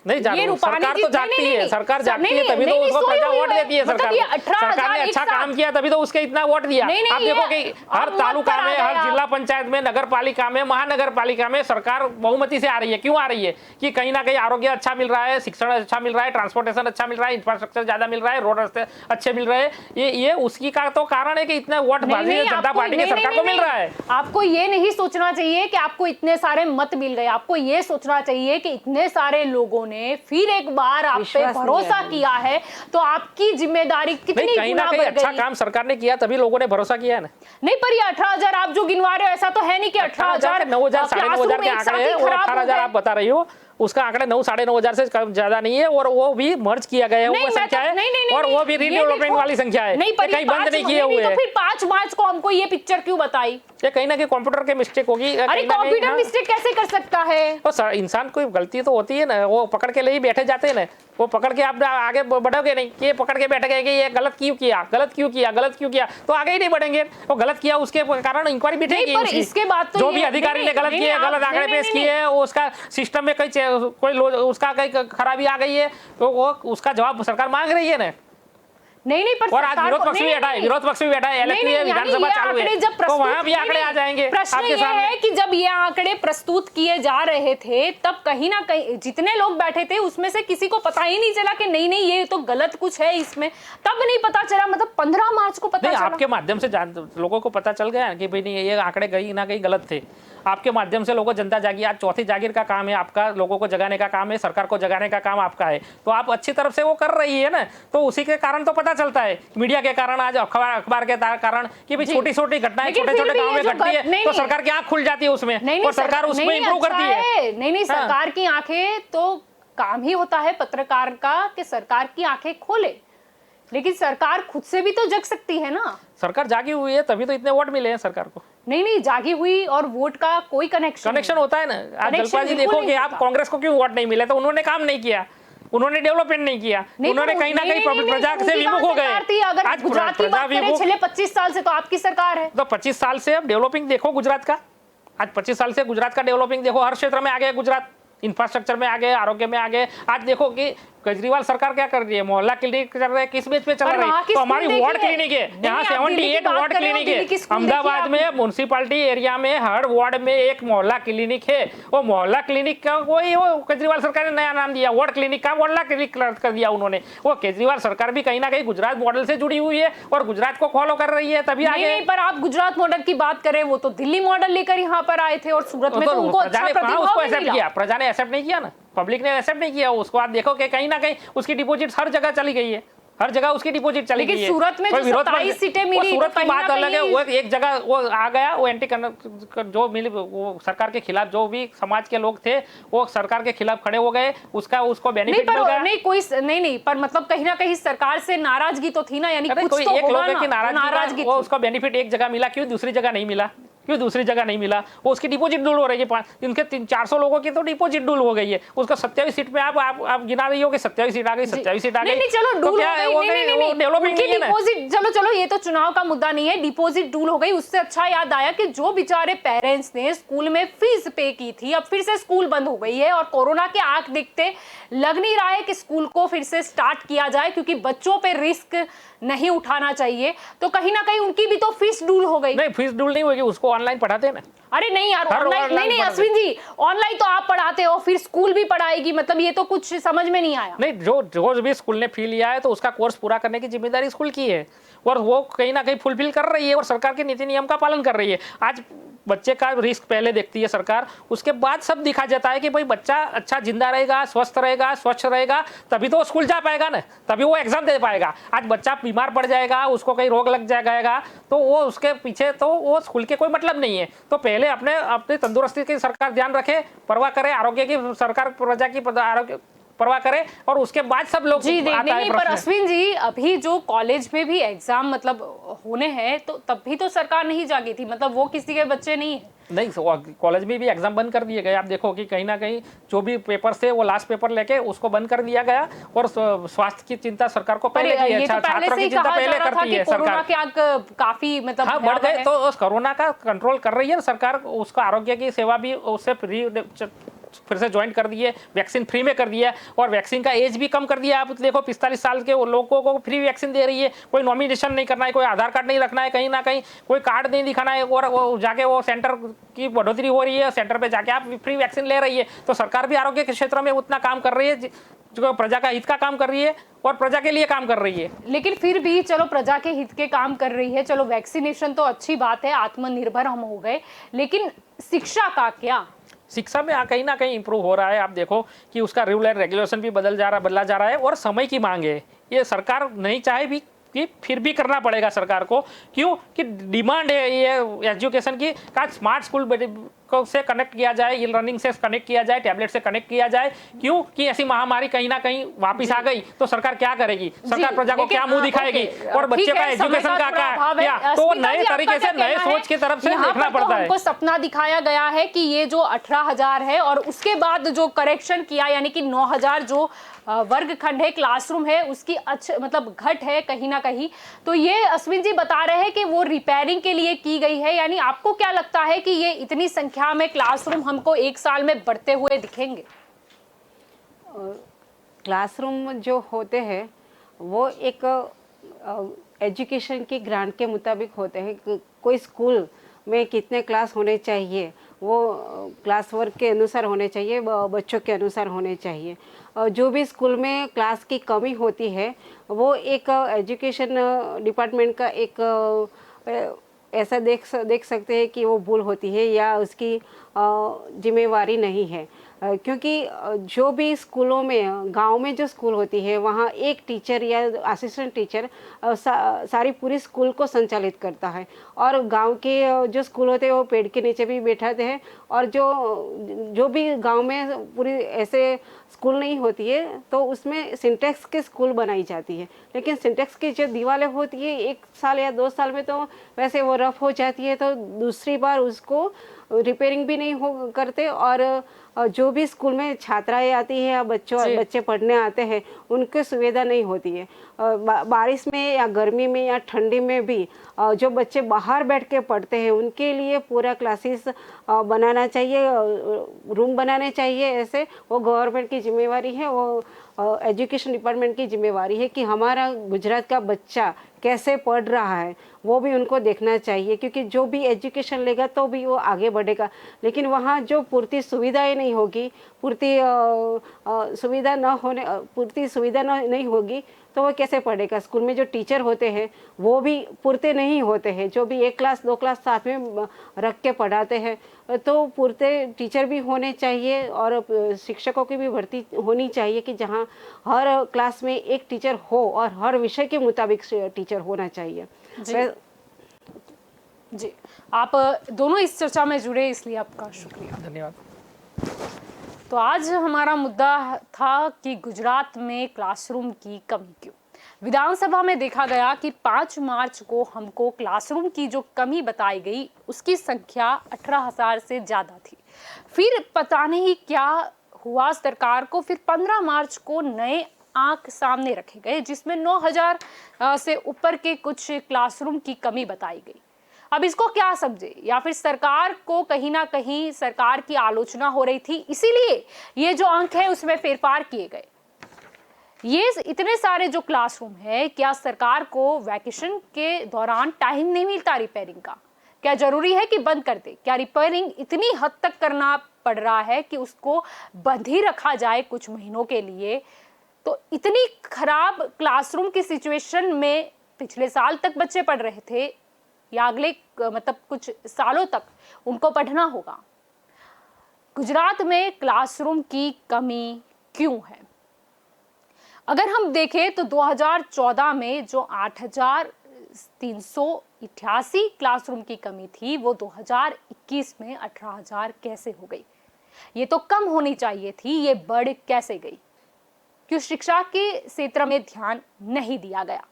नहीं जागरूक, सरकार तो जागती है, सरकार जागती है तभी तो उसको प्रजा वोट देती है। सरकार सरकार ने अच्छा काम किया तभी तो उसके इतना वोट दिया। आप देखो कि हर तालुका में, हर जिला पंचायत में, नगर पालिका में, महानगर पालिका में सरकार बहुमती से आ रही है। क्यों आ रही है? कि कहीं ना कहीं आरोग्य अच्छा मिल रहा है, शिक्षण अच्छा मिल रहा है, ट्रांसपोर्टेशन अच्छा मिल रहा है, इंफ्रास्ट्रक्चर ज्यादा मिल रहा है, रोड रास्ते अच्छे मिल रहे हैं। ये उसकी का तो कारण है कि इतना वोट भारतीय जनता पार्टी की सरकार को मिल रहा है। आपको ये नहीं सोचना चाहिए कि आपको इतने सारे मत मिल गए, आपको ये सोचना चाहिए कि इतने सारे लोगों ने फिर एक बार आप पे भरोसा किया है, तो आपकी जिम्मेदारी कितनी कहीं ना कहीं अच्छा काम सरकार ने किया तभी लोगों ने भरोसा किया है ना। नहीं, पर ये 18,000 आप जो गिनवा रहे हो ऐसा तो है नहीं कि 18,000 9,000 साढ़े 9,000 के आंकड़े हैं और 18,000 आप बता रही हो, उसका आंकड़ा 9 साढ़े 9,000 से कम ज्यादा नहीं है और वो भी मर्ज किया गया है, वो संख्या है और वो भी रीडेवलपमेंट वाली संख्या है, कहीं बंद नहीं किए हुए हैं। फिर 5 मार्च को हमको ये पिक्चर क्यों बताई? ये कहीं ना कहीं कंप्यूटर की मिस्टेक होगी। अरे कंप्यूटर मिस्टेक कैसे कर सकता है? तो इंसान कोई गलती तो होती है ना, वो पकड़ के ले ही बैठे जाते हैं ना, वो पकड़ के आप आगे बढ़ोगे नहीं कि ये पकड़ के बैठ गए कि ये गलत क्यों किया, गलत क्यों किया, गलत क्यों किया, तो आगे ही नहीं बढ़ेंगे। वो गलत किया उसके कारण इंक्वायरी बैठेगी, इसके बाद तो जो भी अधिकारी ने गलत किया, गलत आंकड़े पेश किए, उसका सिस्टम में कोई उसका कहीं खराबी आ गई है तो वो उसका जवाब सरकार मांग रही है ना। नहीं, पर और आज विरोध पक्ष भी बैठा है, विरोध पक्ष भी बैठा है, विधानसभा चालू है तो वहां भी आंकड़े आ जाएंगे। प्रश्न ये है कि जब ये आंकड़े प्रस्तुत किए जा रहे थे तब कहीं ना कहीं जितने लोग बैठे थे उसमें से किसी को पता ही नहीं चला कि नहीं ये तो गलत कुछ है इसमें, तब नहीं पता चला, मतलब 15 मार्च को पता चला। आपके माध्यम से लोगों को पता चल गया कि भाई नहीं ये आंकड़े कहीं ना कहीं गलत थे। आपके माध्यम से लोगों जनता जागी, आज चौथी जागीर का काम है आपका, लोगों को जगाने का काम है, सरकार को जगाने का काम आपका है, तो आप अच्छी तरफ से वो कर रही है ना, तो उसी के कारण तो पता चलता है, मीडिया के कारण, आज अखबार के कारण कि भाई छोटी छोटी घटनाएं छोटे छोटे गांव में घटती है तो सरकार की आंख खुल जाती है उसमें और सरकार उसमें इंप्रूव करती है। नहीं, सरकार की आंखें तो काम ही होता है पत्रकार का कि सरकार की आंखें खोले, लेकिन सरकार खुद से भी तो जग सकती है ना। सरकार जागी हुई है तभी तो इतने वोट मिले हैं सरकार को। नहीं, जागी हुई और वोट का कोई कनेक्शन होता है ना। आप जलपाल जी देखो कि आप कांग्रेस को क्यों वोट नहीं मिले, तो उन्होंने काम नहीं किया, उन्होंने डेवलपमेंट नहीं किया, उन्होंने कहीं ना कहीं प्रजा से विमुख हो गए। आज गुजरात की बात करें, पिछले 25 साल से तो आपकी सरकार है, तो 25 साल से अब डेवलपिंग देखो गुजरात का, आज 25 साल से गुजरात का डेवलपिंग देखो, हर क्षेत्र में आगे गुजरात, इंफ्रास्ट्रक्चर में आगे, आरोग्य में आगे। आज देखो कि केजरीवाल सरकार क्या कर रही है, मोहल्ला क्लिनिक चल रहे हैं, किस बेच पे चल रही है, तो हमारी वार्ड क्लिनिक है, यहाँ 78 वार्ड क्लिनिक है। अहमदाबाद में म्युनिसिपैलिटी एरिया में हर वार्ड में एक मोहल्ला क्लिनिक है। वो मोहल्ला क्लिनिक का कोई वो केजरीवाल सरकार ने नया नाम दिया, वार्ड क्लिनिक का मोहल्ला क्लिनिक कर दिया उन्होंने। वो केजरीवाल सरकार भी कहीं ना कहीं गुजरात मॉडल से जुड़ी हुई है और गुजरात को फॉलो कर रही है, तभी आगे। पर आप गुजरात मॉडल की बात करें, वो तो दिल्ली मॉडल लेकर यहाँ पर आए थे और सूरत में तो उनको अच्छा प्रतिभाव एक्सेप्ट किया, प्रजा ने एक्सेप्ट नहीं किया ना, पब्लिक ने एक्सेप्ट नहीं किया उसको। आप देखो कि कहीं ना कहीं उसकी डिपॉजिट हर जगह चली गई है, हर जगह उसकी डिपॉजिट चली गई है। सूरत में जो 27 सीटें मिली, सूरत की बात अलग है, वो एक जगह वो आ गया, वो एंटी जो मिली, वो सरकार के खिलाफ जो भी समाज के लोग थे वो सरकार के खिलाफ खड़े हो गए, उसको बेनिफिट मिल गया। नहीं, पर मतलब कहीं ना कहीं सरकार से नाराजगी तो थी ना, यानी कुछ कोई तो एक होगा लोग की ना, नाराजगी, वो उसका बेनिफिट एक जगह मिला, क्यों दूसरी जगह नहीं मिला, क्यों दूसरी जगह नहीं मिला? वो उसकी डिपॉजिट डूल हो रही है, इनके 400 लोगों की तो डिपॉजिट डूल हो गई है, उसका 27 सीट पे आप गिना रही हो कि 27 सीट आ गई, 27 सीट आ गई। नहीं, चलो डूल हो गई, डेवलपमेंट नहीं है ना। डिपॉजिट, चलो ये तो चुनाव का मुद्दा नहीं है, डिपॉजिट डूल हो गई। उससे अच्छा याद आया कि जो बेचारे पेरेंट्स ने स्कूल में फीस पे की थी, अब फिर से स्कूल बंद हो गई है और कोरोना के आंख देखते लग नहीं रहा है कि स्कूल को फिर से स्टार्ट किया जाए, क्योंकि बच्चों पे रिस्क नहीं उठाना चाहिए, तो कहीं ना कहीं उनकी भी तो फीस डूल हो गई। नहीं, फीस डूल नहीं होगी, उसको ऑनलाइन पढ़ाते हैं ना। अरे नहीं यार, ऑनलाइन नहीं अश्विन जी, ऑनलाइन तो आप पढ़ाते हो, फिर स्कूल भी पढ़ाएगी, मतलब ये तो कुछ समझ में नहीं आया। नहीं, जो भी स्कूल ने फी लिया है तो उसका कोर्स पूरा करने की जिम्मेदारी स्कूल की है और वो कहीं ना कहीं फुलफिल कर रही है और सरकार के नीति नियम का पालन कर रही है। आज बच्चे का रिस्क पहले देखती है सरकार, उसके बाद सब दिखा जाता है कि भाई बच्चा अच्छा जिंदा रहेगा, स्वस्थ रहेगा, स्वच्छ रहेगा, तभी तो वो स्कूल जा पाएगा ना, तभी वो एग्जाम दे पाएगा। आज बच्चा बीमार पड़ जाएगा, उसको कहीं रोग लग जाएगा, तो वो उसके पीछे तो वो स्कूल के कोई मतलब नहीं है। तो पहले अपने तंदुरुस्ती की सरकार ध्यान रखे, परवाह करे, आरोग्य की सरकार, प्रजा की आरोग्य परवाह करे और उसके बाद सब लोग जी आता है नहीं, पर प्रश्न। अश्विन जी अभी जो कॉलेज में भी एग्जाम मतलब होने हैं तो तब भी तो सरकार नहीं जागी थी, मतलब वो किसी के बच्चे नहीं है। नहीं, कॉलेज में भी एग्जाम बंद कर दिए गए। आप देखो कि कहीं ना कहीं जो भी पेपर से वो लास्ट पेपर लेके उसको बंद कर दिया गया और स्वास्थ्य की चिंता सरकार को पहले की है, ये तो पहले छात्रों से ही की चिंता कहा जा पहले रहा था करती कि है कोरोना सरकार। के आंक काफी मतलब हाँ, बढ़ भयावह गए है। तो उस कोरोना का कंट्रोल कर रही है सरकार, उसका आरोग्य की सेवा भी उससे फिर से ज्वाइन कर दी है, वैक्सीन फ्री में कर दिया है और वैक्सीन का एज भी कम कर दिया। आप देखो 45 साल के लोगों को फ्री वैक्सीन दे रही है, कोई नॉमिनेशन नहीं करना है, कोई आधार कार्ड नहीं रखना है, कहीं ना कहीं कोई कार्ड नहीं दिखाना है और वो जाके वो सेंटर की बढ़ोतरी हो रही है, सेंटर पे जाके आप फ्री वैक्सीन ले रही है। तो सरकार भी आरोग्य के क्षेत्र में उतना काम कर रही है जो प्रजा का हित का काम कर रही है और प्रजा के लिए काम कर रही है। लेकिन फिर भी चलो प्रजा के हित के काम कर रही है, चलो वैक्सीनेशन तो अच्छी बात है, आत्मनिर्भर हम हो गए, लेकिन शिक्षा का क्या? शिक्षा में कहीं ना कहीं इंप्रूव हो रहा है। आप देखो कि उसका रूल एंड रेगुलेशन भी बदला जा रहा है और समय की मांग है। ये सरकार नहीं चाहे भी कि फिर भी करना पड़ेगा सरकार को, क्यों कि डिमांड है ये एजुकेशन की का स्मार्ट स्कूल से कनेक्ट किया जाए, ई लर्निंग से कनेक्ट किया जाए, टैबलेट से कनेक्ट किया जाए। क्यों कि ऐसी महामारी कहीं ना कहीं वापस आ गई तो सरकार क्या करेगी, सरकार प्रजा को क्या मुंह दिखाएगी और बच्चे का एजुकेशन का क्या, तो नए तरीके से नए सोच की तरफ से देखना पड़ता है। हमको सपना दिखाया गया है कि ये जो 18,000 है और उसके बाद जो करेक्शन किया यानी कि 9,000 जो वर्ग खंड है, क्लासरूम है, उसकी मतलब घट है कहीं ना कहीं। तो ये अश्विन जी बता रहे हैं कि वो रिपेयरिंग के लिए की गई है, यानी आपको क्या लगता है कि ये इतनी संख्या में क्लासरूम हमको एक साल में बढ़ते हुए दिखेंगे? क्लासरूम जो होते हैं वो एक एजुकेशन की ग्रांट के मुताबिक होते हैं। कोई स्कूल में कितने क्लास होने चाहिए वो क्लास वर्क के अनुसार होने चाहिए, बच्चों के अनुसार होने चाहिए। जो भी स्कूल में क्लास की कमी होती है वो एक एजुकेशन डिपार्टमेंट का एक ऐसा देख सकते हैं कि वो भूल होती है या उसकी जिम्मेवारी नहीं है, क्योंकि जो भी स्कूलों में गांव में जो स्कूल होती है वहाँ एक टीचर या असिस्टेंट टीचर सारी पूरी स्कूल को संचालित करता है और गांव के जो स्कूल होते हैं वो पेड़ के नीचे भी बैठाते हैं और जो भी गांव में पूरी ऐसे स्कूल नहीं होती है तो उसमें सिंटेक्स के स्कूल बनाई जाती है। लेकिन सिंटेक्स की जो दीवारें होती है 1 साल या 2 साल में तो वैसे वो रफ हो जाती है, तो दूसरी बार उसको रिपेयरिंग भी नहीं करते और जो भी स्कूल में छात्राएं आती है या बच्चे पढ़ने आते हैं उनकी सुविधा नहीं होती है। बारिश में या गर्मी में या ठंडी में भी जो बच्चे बाहर बैठ के पढ़ते हैं उनके लिए पूरा क्लासेस बनाना चाहिए, रूम बनाने चाहिए। ऐसे वो गवर्नमेंट की जिम्मेवारी है, वो एजुकेशन डिपार्टमेंट की जिम्मेवारी है कि हमारा गुजरात का बच्चा कैसे पढ़ रहा है वो भी उनको देखना चाहिए, क्योंकि जो भी एजुकेशन लेगा तो भी वो आगे बढ़ेगा। लेकिन वहाँ जो पूर्ति सुविधाएं नहीं होगी, पूर्ति सुविधा नहीं होगी तो वो कैसे पढ़ेगा। स्कूल में जो टीचर होते हैं वो भी पूर्ते नहीं होते हैं, जो भी 1 क्लास 2 क्लास साथ में रख के पढ़ाते हैं, तो पूर्ते टीचर भी होने चाहिए और शिक्षकों की भी भर्ती होनी चाहिए कि जहाँ हर क्लास में एक टीचर हो और हर विषय के मुताबिक टीचर होना चाहिए। जी, आप दोनों इस चर्चा में जुड़े इसलिए आपका शुक्रिया, धन्यवाद। तो आज हमारा मुद्दा था कि गुजरात में क्लासरूम की कमी क्यों। विधानसभा में देखा गया कि 5 मार्च को हमको क्लासरूम की जो कमी बताई गई उसकी संख्या 18,000 से ज़्यादा थी। फिर पता नहीं क्या हुआ सरकार को, फिर 15 मार्च को नए आंक सामने रखे गए जिसमें 9,000 से ऊपर के कुछ क्लासरूम की कमी बताई गई। अब इसको क्या समझे, या फिर सरकार को कहीं ना कहीं सरकार की आलोचना हो रही थी इसीलिए ये जो अंक है उसमें फेरफार किए गए। ये इतने सारे जो क्लासरूम है, क्या सरकार को वैकेशन के दौरान टाइम नहीं मिलता रिपेयरिंग का? क्या जरूरी है कि बंद कर दे? क्या रिपेयरिंग इतनी हद तक करना पड़ रहा है कि उसको बंद ही रखा जाए कुछ महीनों के लिए? तो इतनी खराब क्लासरूम की सिचुएशन में पिछले साल तक बच्चे पढ़ रहे थे या अगले मतलब कुछ सालों तक उनको पढ़ना होगा। गुजरात में क्लासरूम की कमी क्यों है? अगर हम देखें तो 2014 में जो 8,388 क्लासरूम की कमी थी वो 2021 में 18,000 कैसे हो गई? ये तो कम होनी चाहिए थी, ये बढ़ कैसे गई? क्यों शिक्षा के क्षेत्र में ध्यान नहीं दिया गया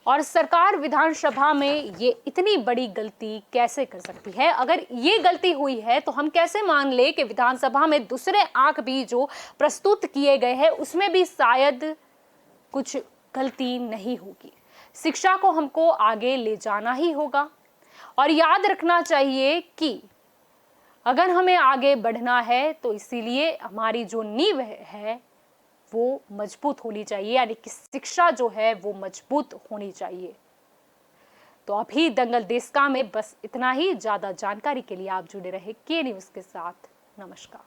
और सरकार विधानसभा में ये इतनी बड़ी गलती कैसे कर सकती है? अगर ये गलती हुई है तो हम कैसे मान ले कि विधानसभा में दूसरे आंक भी जो प्रस्तुत किए गए हैं उसमें भी शायद कुछ गलती नहीं होगी। शिक्षा को हमको आगे ले जाना ही होगा और याद रखना चाहिए कि अगर हमें आगे बढ़ना है तो इसीलिए हमारी जो नींव है वो मजबूत होनी चाहिए, यानी कि शिक्षा जो है वो मजबूत होनी चाहिए। तो अभी दंगल देश का में बस इतना ही। ज्यादा जानकारी के लिए आप जुड़े रहे के न्यूज़ के साथ। नमस्कार।